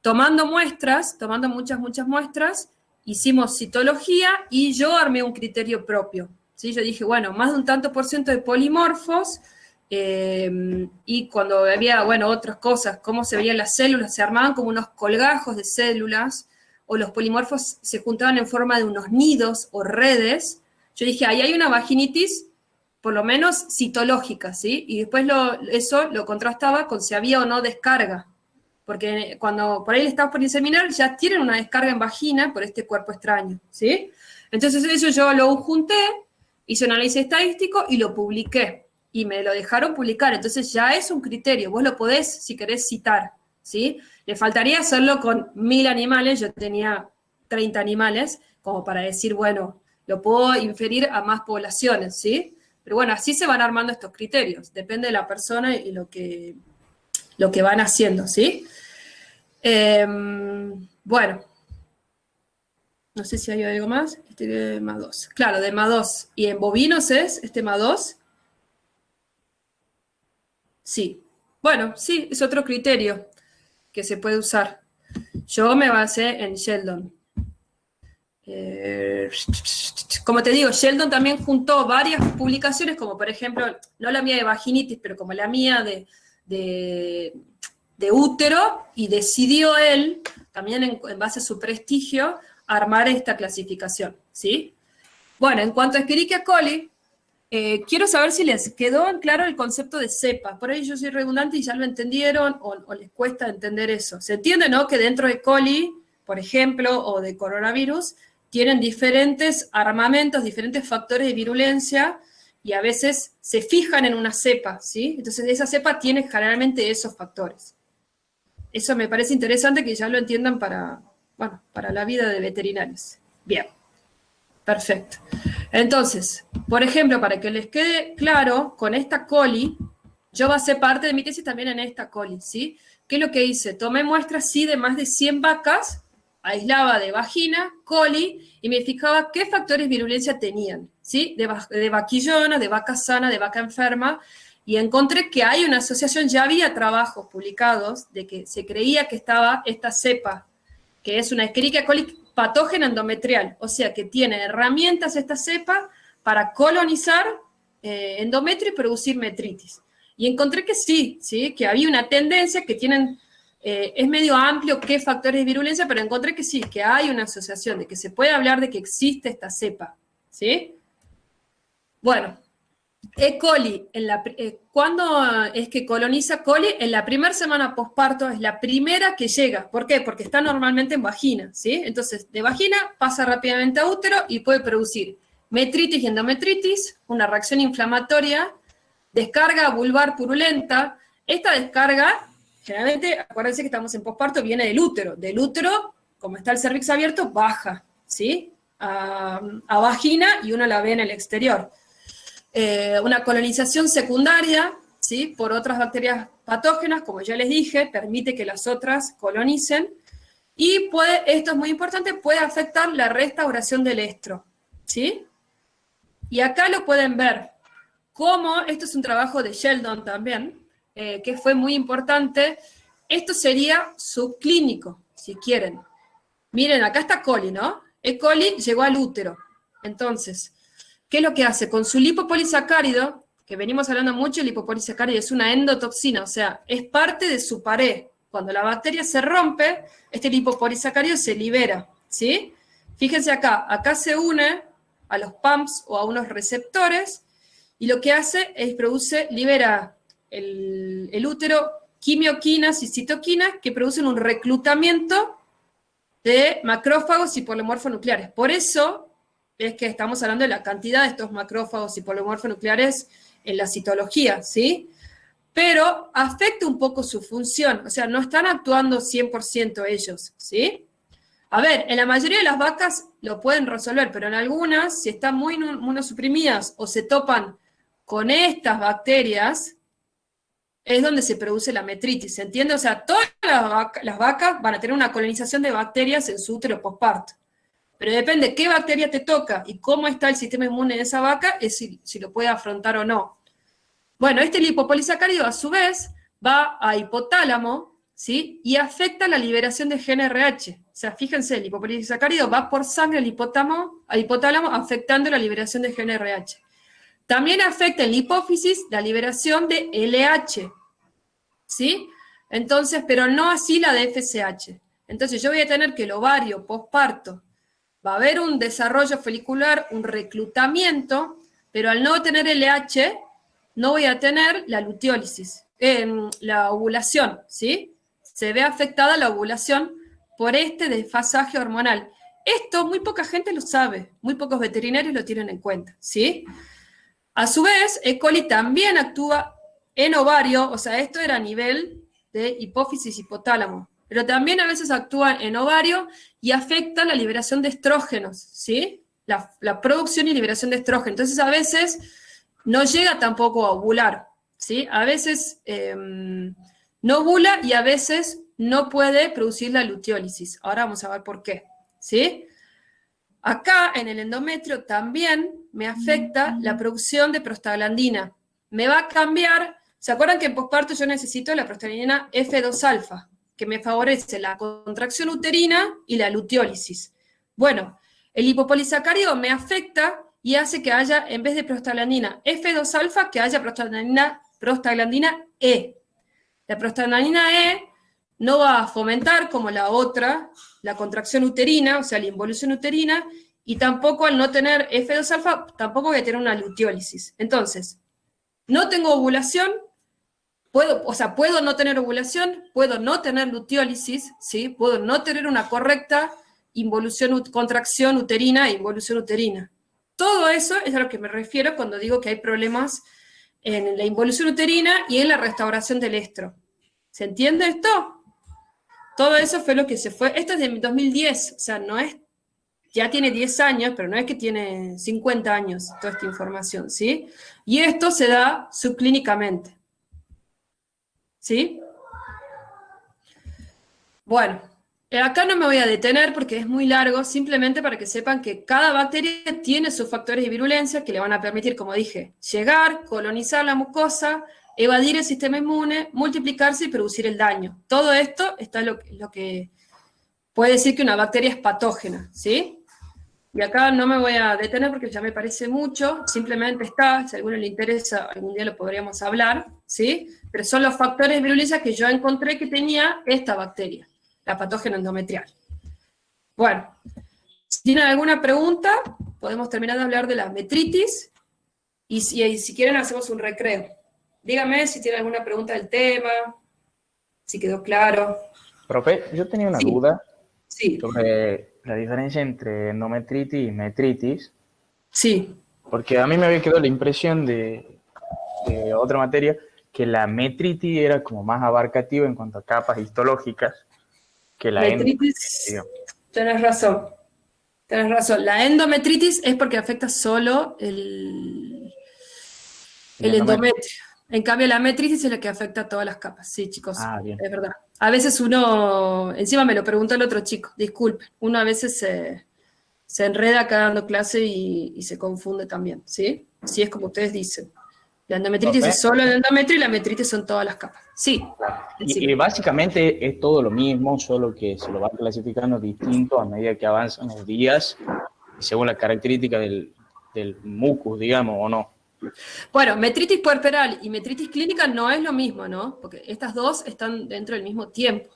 tomando muchas muestras, hicimos citología y yo armé un criterio propio, ¿sí? Yo dije, bueno, más de un tanto por ciento de polimorfos, y cuando había, bueno, otras cosas, cómo se veían las células, se armaban como unos colgajos de células, o los polimorfos se juntaban en forma de unos nidos o redes. Yo dije, ahí hay una vaginitis, por lo menos citológica, ¿sí? Y después eso lo contrastaba con si había o no descarga, porque cuando por ahí le estamos por inseminar, ya tienen una descarga en vagina por este cuerpo extraño, ¿sí? Entonces eso yo lo junté, hice un análisis estadístico y lo publiqué. Y me lo dejaron publicar, entonces ya es un criterio, vos lo podés, si querés, citar, ¿sí? Le faltaría hacerlo con 1000 animales, yo tenía 30 animales, como para decir, bueno, lo puedo inferir a más poblaciones, ¿sí? Pero bueno, así se van armando estos criterios, depende de la persona y lo que van haciendo, ¿sí? Bueno, no sé si hay algo más, de MA2. Claro, de MA2. ¿Y en bovinos es MA2? Sí. Bueno, sí, es otro criterio que se puede usar. Yo me basé en Sheldon. Como te digo, Sheldon también juntó varias publicaciones, como por ejemplo, no la mía de vaginitis, pero como la mía de útero, y decidió él, también en base a su prestigio, armar esta clasificación, ¿sí? Bueno, en cuanto a Escherichia coli, quiero saber si les quedó en claro el concepto de cepa. Por ahí yo soy redundante y ya lo entendieron o les cuesta entender eso. Se entiende, ¿no? Que dentro de coli, por ejemplo, o de coronavirus, tienen diferentes armamentos, diferentes factores de virulencia y a veces se fijan en una cepa, ¿sí? Entonces esa cepa tiene generalmente esos factores. Eso me parece interesante que ya lo entiendan para la vida de veterinarios. Bien, perfecto. Entonces, por ejemplo, para que les quede claro, con esta coli, yo basé parte de mi tesis también en esta coli, ¿sí? ¿Qué es lo que hice? Tomé muestras, sí, de más de 100 vacas, aislaba de vagina, coli, y me fijaba qué factores de virulencia tenían, ¿sí? De vaquillona, de vaca sana, de vaca enferma, y encontré que hay una asociación, ya había trabajos publicados de que se creía que estaba esta cepa, que es una Escherichia coli patógena endometrial, o sea que tiene herramientas esta cepa para colonizar endometrio y producir metritis. Y encontré que sí, que había una tendencia que tienen, es medio amplio qué factores de virulencia, pero encontré que sí, que hay una asociación, de que se puede hablar de que existe esta cepa, ¿sí? Bueno, E. coli, ¿cuándo es que coloniza coli? En la primera semana posparto es la primera que llega. ¿Por qué? Porque está normalmente en vagina, ¿sí? Entonces, de vagina pasa rápidamente a útero y puede producir metritis y endometritis, una reacción inflamatoria, descarga vulvar purulenta. Esta descarga, generalmente, acuérdense que estamos en posparto, viene del útero. Del útero, como está el cervix abierto, baja, ¿sí? A vagina y uno la ve en el exterior. Una colonización secundaria, ¿sí? Por otras bacterias patógenas, como ya les dije, permite que las otras colonicen, y esto es muy importante, puede afectar la restauración del estro, ¿sí? Y acá lo pueden ver, cómo, esto es un trabajo de Sheldon también, que fue muy importante. Esto sería subclínico, si quieren. Miren, acá está coli, ¿no? E. coli llegó al útero. Entonces, ¿qué es lo que hace? Con su lipopolisacárido, que venimos hablando mucho, el lipopolisacárido es una endotoxina, o sea, es parte de su pared. Cuando la bacteria se rompe, este lipopolisacárido se libera, ¿sí? Fíjense acá se une a los PAMPs o a unos receptores, y lo que hace es libera el útero quimioquinas y citoquinas que producen un reclutamiento de macrófagos y polomorfonucleares. Por eso es que estamos hablando de la cantidad de estos macrófagos y polomorfonucleares en la citología, ¿sí? Pero afecta un poco su función, o sea, no están actuando 100% ellos, ¿sí? A ver, en la mayoría de las vacas lo pueden resolver, pero en algunas, si están muy inmunosuprimidas o se topan con estas bacterias, es donde se produce la metritis, ¿se entiende? O sea, todas las vacas van a tener una colonización de bacterias en su útero posparto. Pero depende qué bacteria te toca y cómo está el sistema inmune de esa vaca, es si lo puede afrontar o no. Bueno, este lipopolisacárido a su vez va a hipotálamo, ¿sí? Y afecta la liberación de GnRH. O sea, fíjense, el lipopolisacárido va por sangre al hipotálamo afectando la liberación de GnRH. También afecta en la hipófisis la liberación de LH, ¿sí? Entonces, pero no así la de FSH. Entonces yo voy a tener que el ovario posparto va a haber un desarrollo folicular, un reclutamiento, pero al no tener LH, no voy a tener la luteólisis, la ovulación, ¿sí? Se ve afectada la ovulación por este desfasaje hormonal. Esto muy poca gente lo sabe, muy pocos veterinarios lo tienen en cuenta, ¿sí? A su vez, E. coli también actúa en ovario, o sea, esto era a nivel de hipófisis hipotálamo, pero también a veces actúa en ovario y afecta la liberación de estrógenos, ¿sí? La producción y liberación de estrógenos. Entonces, a veces no llega tampoco a ovular, ¿sí? A veces no ovula y a veces no puede producir la luteólisis. Ahora vamos a ver por qué, ¿sí? Acá, en el endometrio, también me afecta la producción de prostaglandina. Me va a cambiar, ¿se acuerdan que en posparto yo necesito la prostaglandina F2-alfa, que me favorece la contracción uterina y la luteólisis? Bueno, el lipopolisacárido me afecta y hace que haya, en vez de prostaglandina F2-alfa, que haya prostaglandina E. La prostaglandina E no va a fomentar como la otra, la contracción uterina, o sea, la involución uterina, y tampoco al no tener F2-alfa, tampoco voy a tener una luteólisis. Entonces, no tengo ovulación, puedo no tener ovulación, puedo no tener luteólisis, ¿sí? Puedo no tener una correcta contracción uterina e involución uterina. Todo eso es a lo que me refiero cuando digo que hay problemas en la involución uterina y en la restauración del estro. ¿Se entiende esto? Todo eso fue lo que se fue. Esto es de 2010, o sea, no es ya tiene 10 años, pero no es que tiene 50 años toda esta información, ¿sí? Y esto se da subclínicamente, ¿sí? Bueno, acá no me voy a detener porque es muy largo, simplemente para que sepan que cada bacteria tiene sus factores de virulencia que le van a permitir, como dije, llegar, colonizar la mucosa, evadir el sistema inmune, multiplicarse y producir el daño. Todo esto está lo que puede decir que una bacteria es patógena, ¿sí? Y acá no me voy a detener porque ya me parece mucho, simplemente está, si a alguno le interesa, algún día lo podríamos hablar, ¿sí? Pero son los factores de virulencia que yo encontré que tenía esta bacteria, la patógena endometrial. Bueno, si tienen alguna pregunta, podemos terminar de hablar de la metritis, y si quieren hacemos un recreo. Díganme si tienen alguna pregunta del tema, si quedó claro. Profe, yo tenía una Sí. duda Sí, sobre la diferencia entre endometritis y metritis, sí. porque a mí me había quedado la impresión de otra materia que la metritis era como más abarcativa en cuanto a capas histológicas que la endometritis, Metritis, tenés razón. Tenés razón. La endometritis es porque afecta solo el endometrio. En cambio, la metritis es la que afecta a todas las capas. Sí, chicos, Ah, bien. es verdad. A veces uno, encima me lo preguntó el otro chico, disculpe, uno a veces se enreda acá dando clase y se confunde también, ¿sí? Sí, es como ustedes dicen. La endometritis Profe. es solo el endometrio y la metritis son todas las capas. Sí, Y básicamente es todo lo mismo, solo que se lo va clasificando distinto a medida que avanzan los días, según la característica del mucus, digamos, o no. bueno, metritis puerperal y metritis clínica no es lo mismo, ¿no? Porque estas dos están dentro del mismo tiempo.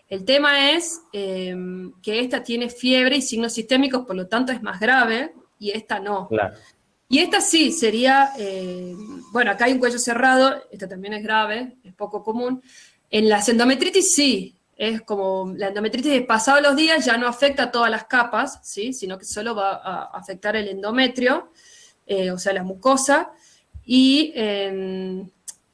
El tema es que esta tiene fiebre y signos sistémicos, por lo tanto es más grave, y esta no. Claro. Y esta sí sería, bueno, acá hay un cuello cerrado, esta también es grave, es poco común. En las endometritis sí, es como la endometritis de pasados los días ya no afecta a todas las capas, ¿sí? Sino que solo va a afectar el endometrio, o sea, la mucosa, y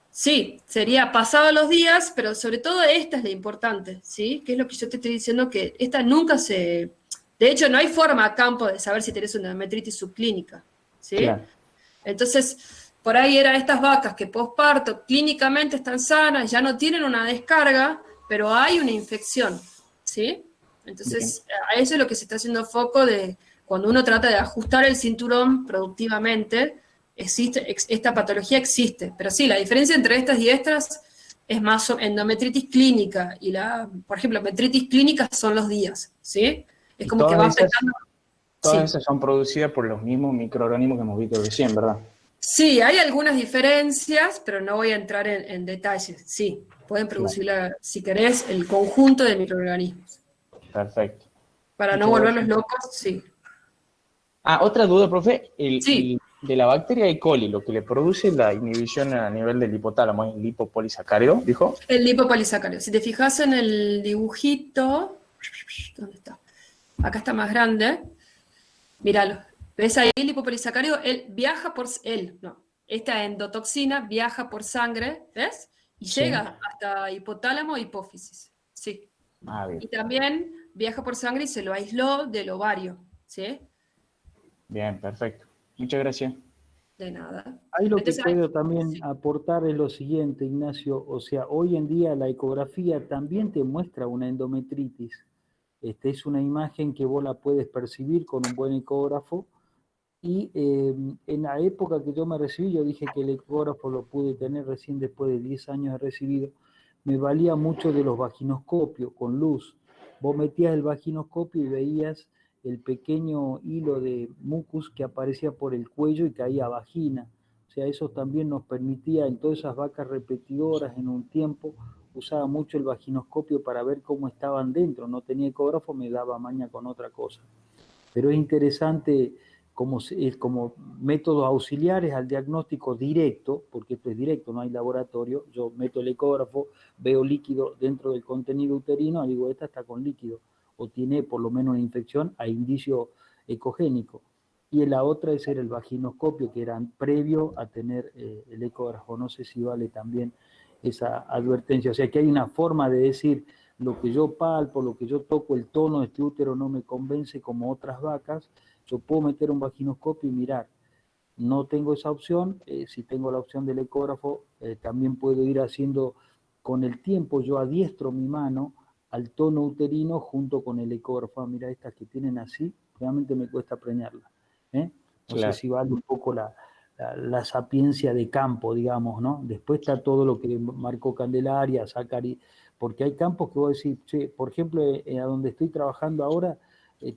sí, sería pasado los días, pero sobre todo esta es la importante, ¿sí? Que es lo que yo te estoy diciendo, que esta nunca se... De hecho, no hay forma a campo de saber si tenés una endometritis subclínica, ¿sí? Claro. Entonces, por ahí eran estas vacas que posparto clínicamente están sanas, ya no tienen una descarga, pero hay una infección, ¿sí? Entonces, a eso es lo que se está haciendo foco de cuando uno trata de ajustar el cinturón productivamente, esta patología existe. Pero sí, la diferencia entre estas y estas es más endometritis clínica y por ejemplo, metritis clínica son los días, ¿sí? Es Y como que va afectando. Todas Sí. esas son producidas por los mismos microorganismos que hemos visto recién, ¿verdad? Sí, hay algunas diferencias, pero no voy a entrar en detalles. Sí, pueden producirla, si querés, el conjunto de microorganismos. Perfecto. Para no Muchas volverlos gracias. locos, sí. Ah, otra duda, profe. Sí, De la bacteria E. coli, lo que le produce la inhibición a nivel del hipotálamo es el lipopolisacárido, dijo. el lipopolisacárido. Si te fijas en el dibujito, ¿dónde está? Acá está más grande. Míralo. ¿Ves ahí el lipopolisacárido? Él viaja esta endotoxina viaja por sangre, ¿ves? Y Sí. llega hasta hipotálamo e hipófisis. Sí. Ah, bien. Y también viaja por sangre y se lo aisló del ovario, ¿sí? Bien, perfecto. Muchas gracias. De nada. Ahí lo que Entonces, puedo también sí. aportar es lo siguiente, Ignacio, o sea, hoy en día la ecografía también te muestra una endometritis. Es una imagen que vos la puedes percibir con un buen ecógrafo y en la época que yo me recibí, yo dije que el ecógrafo lo pude tener recién después de 10 años de recibido, me valía mucho de los vaginoscopios con luz. Vos metías el vaginoscopio y veías el pequeño hilo de mucus que aparecía por el cuello y caía a vagina. O sea, eso también nos permitía, en todas esas vacas repetidoras en un tiempo, usaba mucho el vaginoscopio para ver cómo estaban dentro. No tenía ecógrafo, me daba maña con otra cosa. Pero es interesante como métodos auxiliares al diagnóstico directo, porque esto es directo, no hay laboratorio. Yo meto el ecógrafo, veo líquido dentro del contenido uterino y digo, esta está con líquido, o tiene por lo menos una infección a indicio ecogénico. Y la otra es el vaginoscopio, que era previo a tener el ecógrafo. No sé si vale también esa advertencia. O sea que hay una forma de decir, lo que yo palpo, lo que yo toco, el tono de este útero no me convence como otras vacas, yo puedo meter un vaginoscopio y mirar. No tengo esa opción, si tengo la opción del ecógrafo, también puedo ir haciendo, con el tiempo yo adiestro mi mano al tono uterino junto con el ecógrafo. Ah, mira, estas que tienen así, realmente me cuesta preñarlas. No Claro. sé si vale un poco la sapiencia de campo, digamos, ¿no? Después está todo lo que marcó Candelaria, Zacari, porque hay campos que vos decís, che, por ejemplo, a donde estoy trabajando ahora,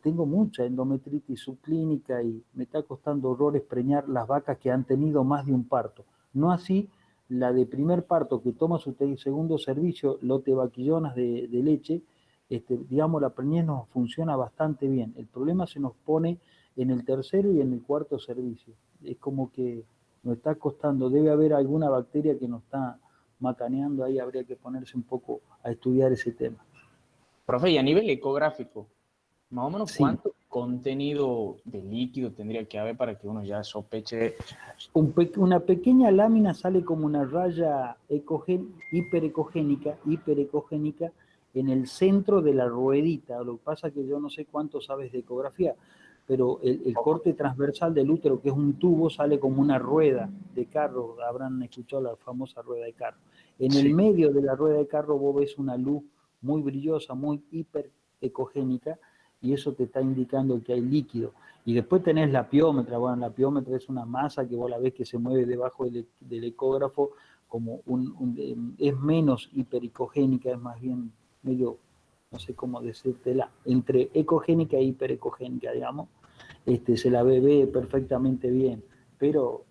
tengo mucha endometritis subclínica y me está costando horrores preñar las vacas que han tenido más de un parto. No así la de primer parto que toma su segundo servicio, lote vaquillonas de leche, digamos, la preñez nos funciona bastante bien. El problema se nos pone en el tercero y en el cuarto servicio. Es como que nos está costando, debe haber alguna bacteria que nos está macaneando ahí, habría que ponerse un poco a estudiar ese tema. Profe, y a nivel ecográfico, más o menos Sí. ¿cuánto contenido de líquido tendría que haber para que uno ya sospeche? Una pequeña lámina sale como una raya hiperecogénica en el centro de la ruedita. Lo que pasa es que yo no sé cuánto sabes de ecografía, pero el corte transversal del útero, que es un tubo, sale como una rueda de carro. Habrán escuchado la famosa rueda de carro. En el medio de la rueda de carro vos ves una luz muy brillosa, muy hiperecogénica, y eso te está indicando que hay líquido. Y después tenés la piómetra. Bueno, la piómetra es una masa que vos la ves que se mueve debajo del ecógrafo, como es menos hipericogénica, es más bien medio, no sé cómo decírtela, entre ecogénica e hiperecogénica, digamos. Se la ve perfectamente bien, pero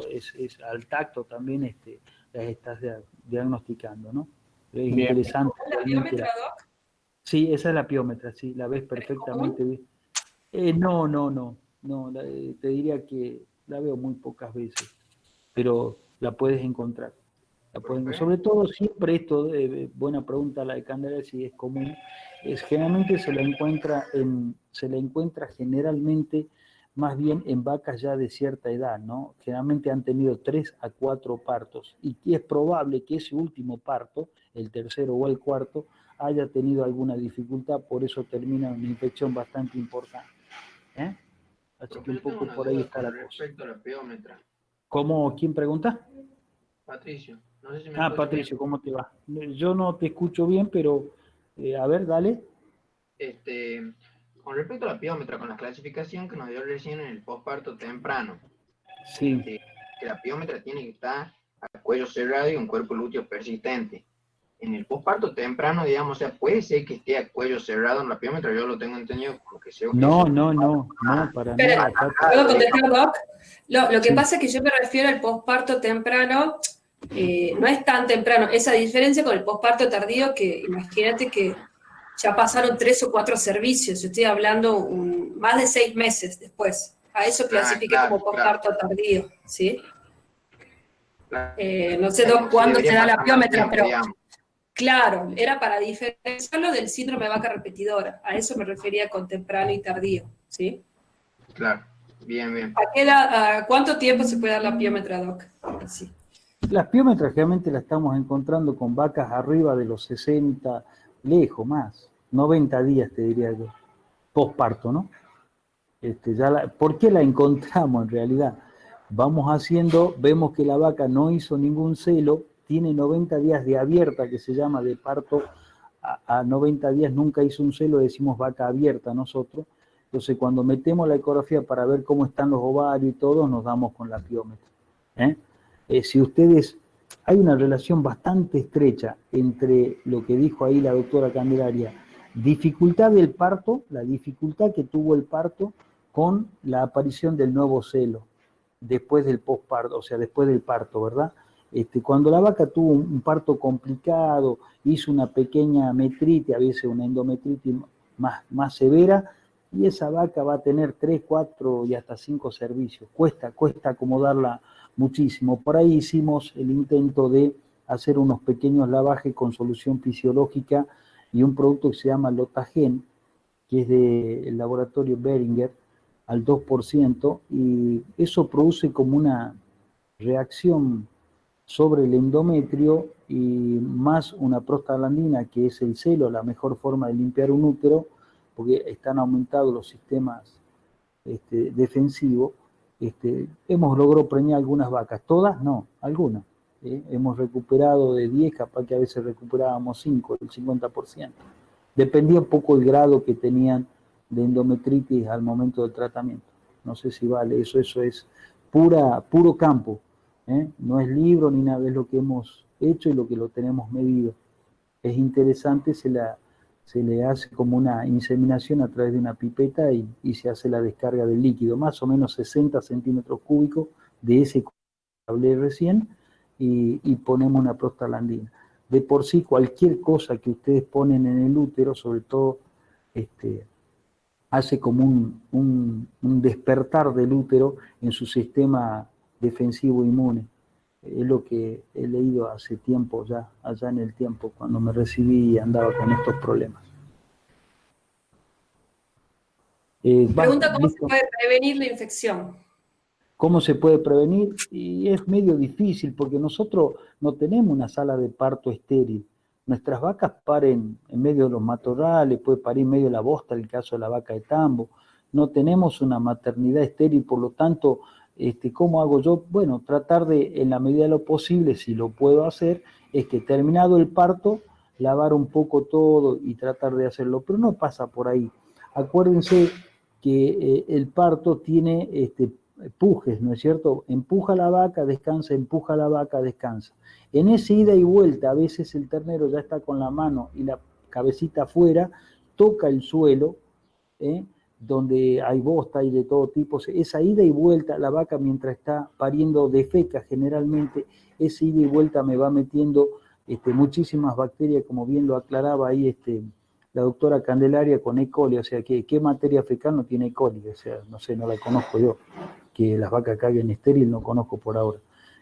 es al tacto también las estás diagnosticando, ¿no? Es Bien. interesante. ¿La piómetra, Doc? Sí, esa es la piómetra, sí, la ves perfectamente bien. No, te diría que la veo muy pocas veces, pero la puedes encontrar. Sobre todo siempre esto, buena pregunta la de Candela, si es común, generalmente se la encuentra generalmente más bien en vacas ya de cierta edad, ¿no? Generalmente han tenido 3 a 4 partos, y es probable que ese último parto, el tercero o el cuarto, haya tenido alguna dificultad, por eso termina en una infección bastante importante. Así que un poco por ahí está la cosa. Respecto a la piómetra. ¿Cómo? ¿Quién pregunta? Patricio, no sé si me Ah, escuchas Patricio, bien. ¿cómo te va? Yo no te escucho bien, pero a ver, dale. Con respecto a la piómetra, con la clasificación que nos dio recién en el posparto temprano, Sí. que la piómetra tiene que estar a cuello cerrado y un cuerpo lúteo persistente. En el posparto temprano, digamos, o sea, puede ser que esté a cuello cerrado en la piómetra, yo lo tengo entendido como que sea. No, para nada. ¿Puedo contestar, Doc? Lo que Sí. pasa es que yo me refiero al posparto temprano, no es tan temprano, esa diferencia con el posparto tardío, que imagínate que ya pasaron 3 o 4 servicios, yo estoy hablando más de 6 meses después, a eso clasifique como posparto tardío, ¿sí? No sé, Doc, cuándo se da la piómetra, pero claro, era para diferenciarlo del síndrome de vaca repetidora, a eso me refería con temprano y tardío, ¿sí? Claro, bien. ¿A cuánto tiempo se puede dar la piómetra, Doc? Sí. Las piómetras realmente las estamos encontrando con vacas arriba de los 60, lejos más, 90 días te diría yo, posparto, ¿no? ¿Por qué la encontramos en realidad? Vemos que la vaca no hizo ningún celo, tiene 90 días de abierta, que se llama de parto, a 90 días nunca hizo un celo, decimos vaca abierta nosotros. Entonces cuando metemos la ecografía para ver cómo están los ovarios y todo, nos damos con la piómetra. Hay una relación bastante estrecha entre lo que dijo ahí la doctora Candelaria, dificultad del parto, la dificultad que tuvo el parto con la aparición del nuevo celo, después del posparto, o sea, después del parto, ¿verdad? Cuando la vaca tuvo un parto complicado, hizo una pequeña metritis, a veces una endometritis más severa, y esa vaca va a tener 3, 4 y hasta 5 servicios. Cuesta acomodarla muchísimo. Por ahí hicimos el intento de hacer unos pequeños lavajes con solución fisiológica y un producto que se llama Lotagen, que es del laboratorio Beringer, al 2%, y eso produce como una reacción sobre el endometrio y más una prostaglandina, que es el celo, la mejor forma de limpiar un útero, porque están aumentados los sistemas defensivos, hemos logrado preñar algunas vacas, todas no, algunas. Hemos recuperado de 10, capaz que a veces recuperábamos 5, el 50%. Dependía un poco el grado que tenían de endometritis al momento del tratamiento. No sé si vale, eso es puro campo, no es libro ni nada, es lo que hemos hecho y lo que lo tenemos medido. Es interesante, se le hace como una inseminación a través de una pipeta y se hace la descarga del líquido, más o menos 60 centímetros cúbicos de ese que hablé recién, y ponemos una prostaglandina. De por sí, cualquier cosa que ustedes ponen en el útero, sobre todo, hace como un despertar del útero en su sistema defensivo inmune. Es lo que he leído hace tiempo ya, allá en el tiempo, cuando me recibí y andaba con estos problemas. Pregunta cómo se puede prevenir la infección. ¿Cómo se puede prevenir? Y es medio difícil porque nosotros no tenemos una sala de parto estéril. Nuestras vacas paren en medio de los matorrales, puede parir en medio de la bosta, en el caso de la vaca de tambo. No tenemos una maternidad estéril, por lo tanto, ¿cómo hago yo? Bueno, tratar de, en la medida de lo posible, si lo puedo hacer, es que terminado el parto, lavar un poco todo y tratar de hacerlo, pero no pasa por ahí. Acuérdense que el parto tiene pujes, ¿no es cierto? Empuja la vaca, descansa, empuja la vaca, descansa. En ese ida y vuelta, a veces el ternero ya está con la mano y la cabecita afuera, toca el suelo, donde hay bosta y de todo tipo. Esa ida y vuelta, la vaca mientras está pariendo defeca generalmente, esa ida y vuelta me va metiendo muchísimas bacterias, como bien lo aclaraba ahí la doctora Candelaria con E. coli, o sea, ¿qué materia fecal no tiene E. coli? O sea, no sé, no la conozco yo, que las vacas caguen estéril, no conozco por ahora.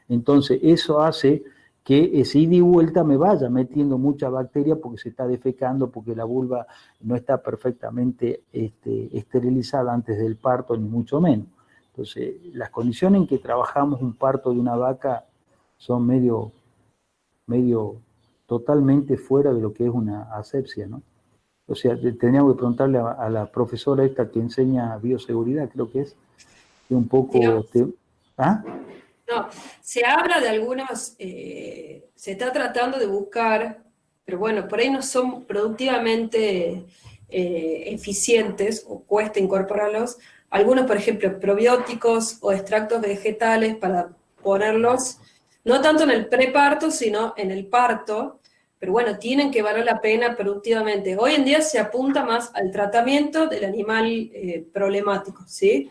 Entonces, eso hace que ese ida y vuelta me vaya metiendo mucha bacteria porque se está defecando, porque la vulva no está perfectamente esterilizada antes del parto, ni mucho menos. Entonces, las condiciones en que trabajamos un parto de una vaca son medio totalmente fuera de lo que es una asepsia, ¿no? O sea, teníamos que preguntarle a la profesora esta que enseña bioseguridad, creo que es un poco... ¿Ah? No, se habla de algunos, se está tratando de buscar, pero bueno, por ahí no son productivamente eficientes o cuesta incorporarlos. Algunos, por ejemplo, probióticos o extractos vegetales para ponerlos, no tanto en el preparto, sino en el parto, pero bueno, tienen que valer la pena productivamente. Hoy en día se apunta más al tratamiento del animal problemático, ¿sí?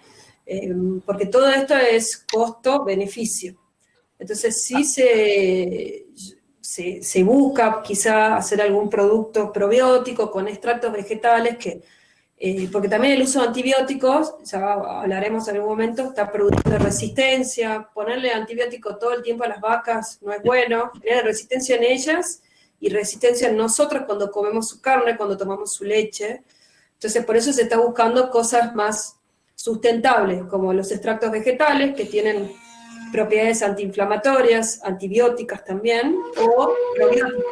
Porque todo esto es costo-beneficio. Entonces sí se busca quizá hacer algún producto probiótico con extractos vegetales, porque también el uso de antibióticos, ya hablaremos en algún momento, está produciendo resistencia. Ponerle antibiótico todo el tiempo a las vacas no es bueno, genera resistencia en ellas y resistencia en nosotros cuando comemos su carne, cuando tomamos su leche. Entonces por eso se está buscando cosas más sustentables, como los extractos vegetales, que tienen propiedades antiinflamatorias, antibióticas también, o probióticos,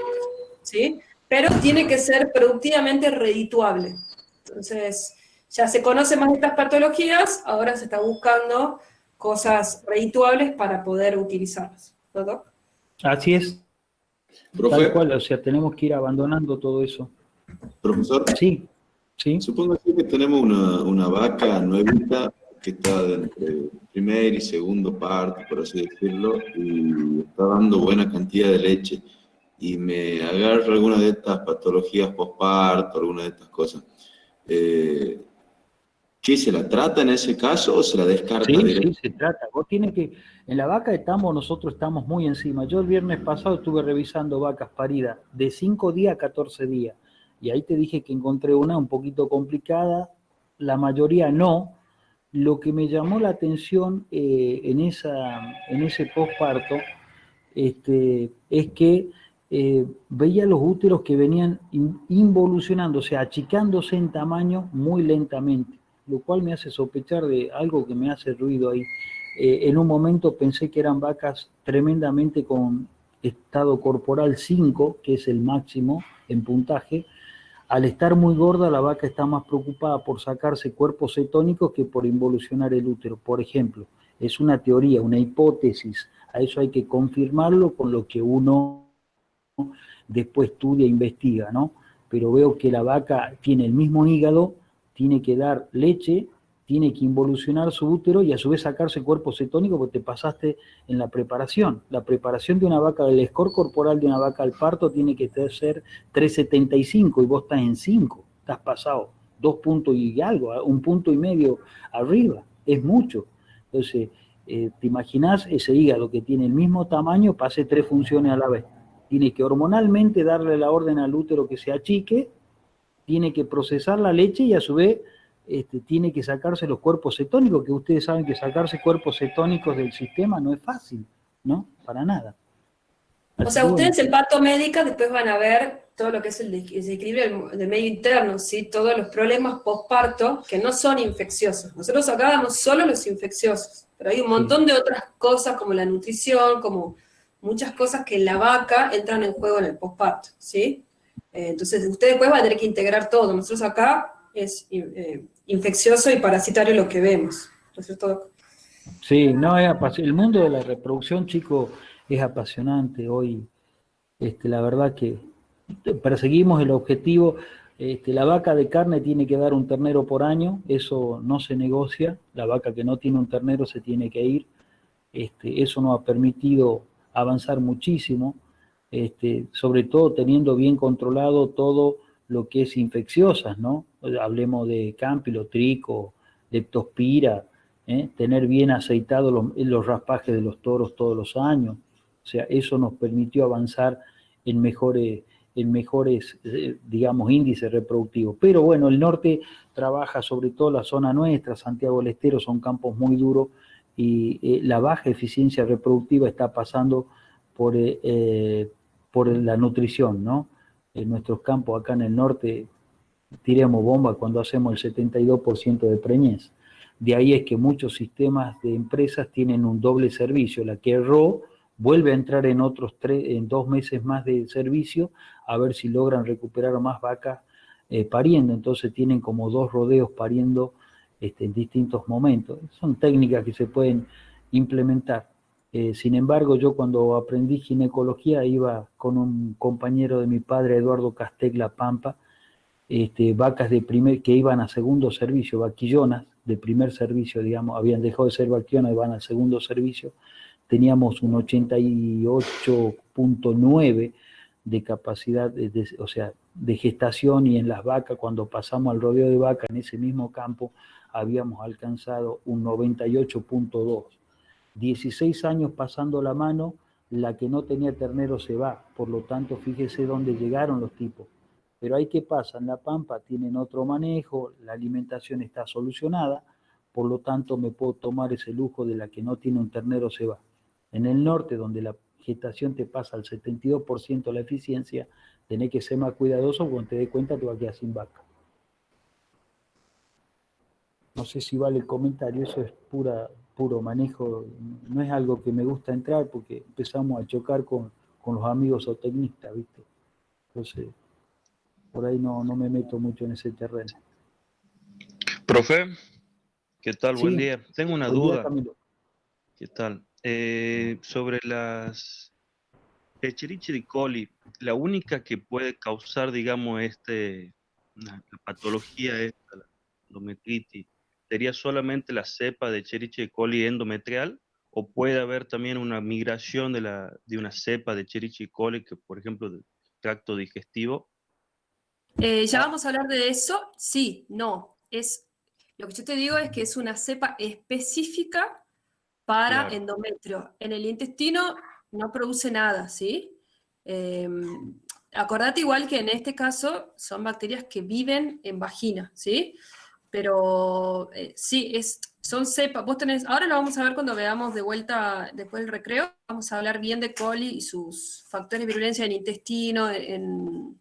¿sí? Pero tiene que ser productivamente redituable. Entonces, ya se conoce más de estas patologías, ahora se está buscando cosas redituables para poder utilizarlas, ¿no, Doc? Así es. Profe, Tal cual, o sea, tenemos que ir abandonando todo eso. profesor, Sí, sí. supongo que tenemos una vaca nuevita que está entre primer y segundo parto, por así decirlo, y está dando buena cantidad de leche. Y me agarra alguna de estas patologías postparto, alguna de estas cosas. ¿Qué se la trata en ese caso o se la descarta Sí, directamente? sí, se trata. Vos tienes que, en la vaca de tambo nosotros estamos muy encima. Yo el viernes pasado estuve revisando vacas paridas de 5 días a 14 días. Y ahí te dije que encontré una un poquito complicada, la mayoría no. Lo que me llamó la atención en ese posparto es que veía los úteros que venían involucionando, o sea, achicándose en tamaño muy lentamente, lo cual me hace sospechar de algo que me hace ruido ahí. En un momento pensé que eran vacas tremendamente estado corporal 5, que es el máximo en puntaje, al estar muy gorda la vaca está más preocupada por sacarse cuerpos cetónicos que por involucionar el útero, por ejemplo. Es una teoría, una hipótesis, a eso hay que confirmarlo con lo que uno después estudia e investiga, ¿no? Pero veo que la vaca tiene el mismo hígado, tiene que dar leche, tiene que involucionar su útero y a su vez sacarse cuerpo cetónico porque te pasaste en la preparación. La preparación de una vaca, el score corporal de una vaca al parto tiene que ser 3,75 y vos estás en 5, estás pasado 2 puntos y algo, 1,5 puntos arriba, es mucho. Entonces, te imaginás ese hígado que tiene el mismo tamaño, pase 3 funciones a la vez. Tiene que hormonalmente darle la orden al útero que se achique, tiene que procesar la leche y a su vez tiene que sacarse los cuerpos cetónicos, que ustedes saben que sacarse cuerpos cetónicos del sistema no es fácil, ¿no? Para nada. O sea, ustedes en Pato Médica después van a ver todo lo que es el desequilibrio del medio interno, ¿sí? Todos los problemas postparto que no son infecciosos. Nosotros acabamos solo los infecciosos, pero hay un montón de otras cosas como la nutrición, como muchas cosas que en la vaca entran en juego en el postparto, ¿sí? Entonces, ustedes después van a tener que integrar todo. Nosotros acá es infeccioso y parasitario lo que vemos, ¿no es cierto? Sí, no, el mundo de la reproducción, chicos, es apasionante hoy. La verdad que perseguimos el objetivo. La vaca de carne tiene que dar un ternero por año, eso no se negocia. La vaca que no tiene un ternero se tiene que ir. Eso nos ha permitido avanzar muchísimo, sobre todo teniendo bien controlado todo lo que es infecciosas, ¿no? Hablemos de Campilotrico, Leptospira, tener bien aceitados los raspajes de los toros todos los años. O sea, eso nos permitió avanzar en mejores, digamos, índices reproductivos. Pero bueno, el norte trabaja sobre todo la zona nuestra, Santiago del Estero, son campos muy duros y la baja eficiencia reproductiva está pasando por la nutrición, ¿no? En nuestros campos acá en el norte tiramos bomba cuando hacemos el 72% de preñez. De ahí es que muchos sistemas de empresas tienen un doble servicio. La que erró vuelve a entrar en 2 meses más de servicio a ver si logran recuperar más vacas pariendo. Entonces tienen como 2 rodeos pariendo en distintos momentos. Son técnicas que se pueden implementar. Sin embargo, yo cuando aprendí ginecología iba con un compañero de mi padre, Eduardo Castegla Pampa, vacas que iban a segundo servicio, vaquillonas de primer servicio, digamos, habían dejado de ser vaquillonas y van al segundo servicio. Teníamos un 88,9 de capacidad, o sea, de gestación, y en las vacas, cuando pasamos al rodeo de vaca en ese mismo campo, habíamos alcanzado un 98,2. 16 años pasando la mano, la que no tenía ternero se va, por lo tanto, fíjese dónde llegaron los tipos. Pero ahí, ¿qué pasa? En La Pampa tienen otro manejo, la alimentación está solucionada, por lo tanto me puedo tomar ese lujo de la que no tiene un ternero se va. En el norte, donde la gestación te pasa al 72% la eficiencia, tenés que ser más cuidadoso, cuando te des cuenta te vas a quedar sin vaca. No sé si vale el comentario, eso es puro manejo, no es algo que me gusta entrar porque empezamos a chocar con los amigos zootecnistas, ¿viste? Entonces, por ahí no me meto mucho en ese terreno. Profe, ¿qué tal? Sí. Buen día. Tengo una Buen día, duda. Camilo. ¿Qué tal? Sobre las Escherichia coli, la única que puede causar, digamos, la patología esta, la endometritis, ¿sería solamente la cepa de Escherichia coli endometrial? ¿O puede haber también una migración de una cepa de Escherichia coli que, por ejemplo, del tracto digestivo? Ya vamos a hablar de eso. Sí, no. Lo que yo te digo es que es una cepa específica para Claro. endometrio. En el intestino no produce nada, ¿sí? Acordate igual que en este caso son bacterias que viven en vagina, ¿sí? Pero sí, son cepas. Ahora lo vamos a ver cuando veamos de vuelta después del recreo. Vamos a hablar bien de coli y sus factores de virulencia en el intestino, en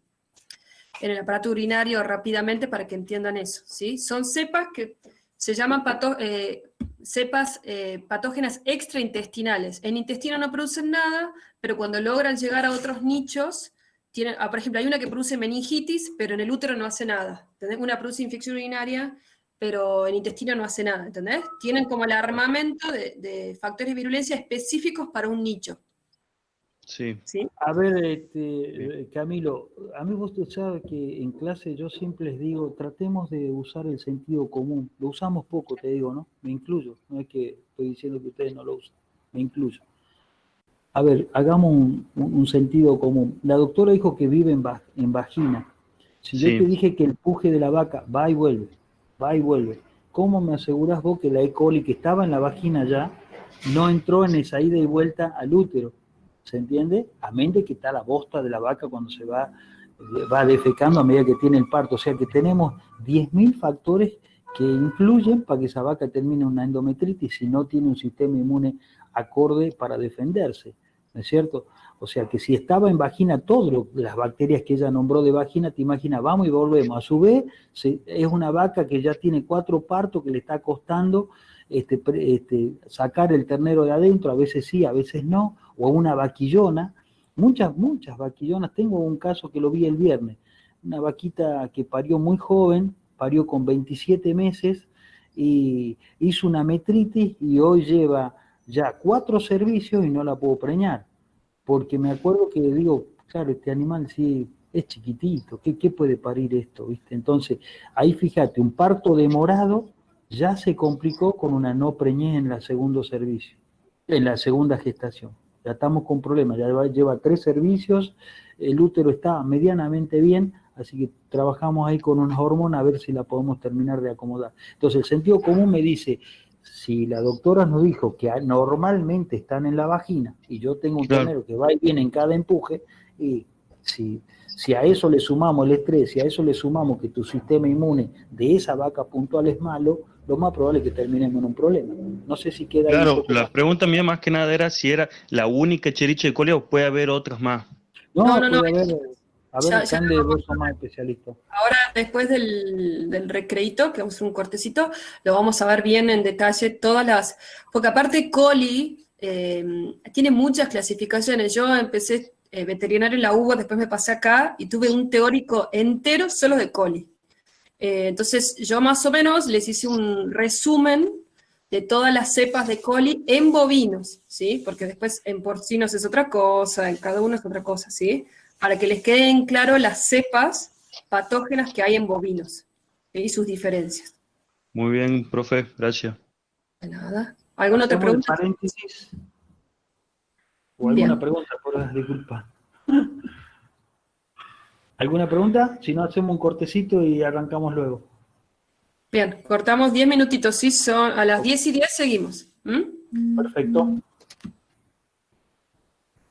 el aparato urinario rápidamente para que entiendan eso, ¿sí? Son cepas que se llaman cepas patógenas extraintestinales. En intestino no producen nada, pero cuando logran llegar a otros nichos, por ejemplo, hay una que produce meningitis, pero en el útero no hace nada. ¿Entendés? Una produce infección urinaria, pero en intestino no hace nada. ¿Entendés? Tienen como el armamento de factores de virulencia específicos para un nicho. Sí. ¿Sí? A ver, Camilo, a mí usted sabe que en clase yo siempre les digo, tratemos de usar el sentido común. Lo usamos poco, te digo, ¿no? Me incluyo. No es que estoy diciendo que ustedes no lo usan. Me incluyo. A ver, hagamos un sentido común. La doctora dijo que vive en vagina. Si yo Sí. te dije que el puje de la vaca va y vuelve, ¿cómo me asegurás vos que la E. coli que estaba en la vagina ya no entró en esa ida y vuelta al útero? ¿Se entiende? A mente que está la bosta de la vaca cuando se va defecando a medida que tiene el parto. O sea que tenemos 10.000 factores que influyen para que esa vaca termine una endometritis si no tiene un sistema inmune acorde para defenderse, ¿no es cierto? O sea que si estaba en vagina, todas las bacterias que ella nombró de vagina, te imaginas, vamos y volvemos. A su vez, es una vaca que ya tiene 4 partos, que le está costando sacar el ternero de adentro, a veces sí, a veces no, o una vaquillona, muchas vaquillonas. Tengo un caso que lo vi el viernes, una vaquita que parió muy joven, parió con 27 meses y hizo una metritis y hoy lleva ya 4 servicios y no la puedo preñar, porque me acuerdo que digo, claro, este animal sí es chiquitito, ¿qué puede parir esto? ¿Viste? Entonces, ahí fíjate, un parto demorado ya se complicó con una no preñez en la segundo servicio, en la segunda gestación. Ya estamos con problemas, ya lleva 3 servicios, el útero está medianamente bien, así que trabajamos ahí con unas hormonas a ver si la podemos terminar de acomodar. Entonces el sentido común me dice, si la doctora nos dijo que normalmente están en la vagina y yo tengo un ternero que va y viene en cada empuje, y si a eso le sumamos el estrés, si a eso le sumamos que tu sistema inmune de esa vaca puntual es malo, lo más probable es que terminemos en un problema. No sé si queda ahí un Claro, poco la más. pregunta mía más que nada era si era la única Escherichia coli o puede haber otras más. No, No. puede haber, a ver, Ya Cande, vos sos más especialista. ahora, después del recreito, que vamos a hacer un cortecito, lo vamos a ver bien en detalle todas las... Porque aparte coli tiene muchas clasificaciones. Yo empecé veterinario en la UBA, después me pasé acá y tuve un teórico entero solo de coli. Entonces yo más o menos les hice un resumen de todas las cepas de coli en bovinos, ¿sí? Porque después en porcinos es otra cosa, en cada uno es otra cosa, ¿sí? Para que les queden claro las cepas patógenas que hay en bovinos, ¿sí? Y sus diferencias. Muy bien, profe, gracias. De nada. ¿Alguna otra Hacemos el pregunta? paréntesis. ¿O alguna Bien. pregunta? Disculpa. ¿Alguna pregunta? Si no, hacemos un cortecito y arrancamos luego. Bien, cortamos 10 minutitos, ¿sí? A las 10:10 seguimos. ¿Mm? Perfecto.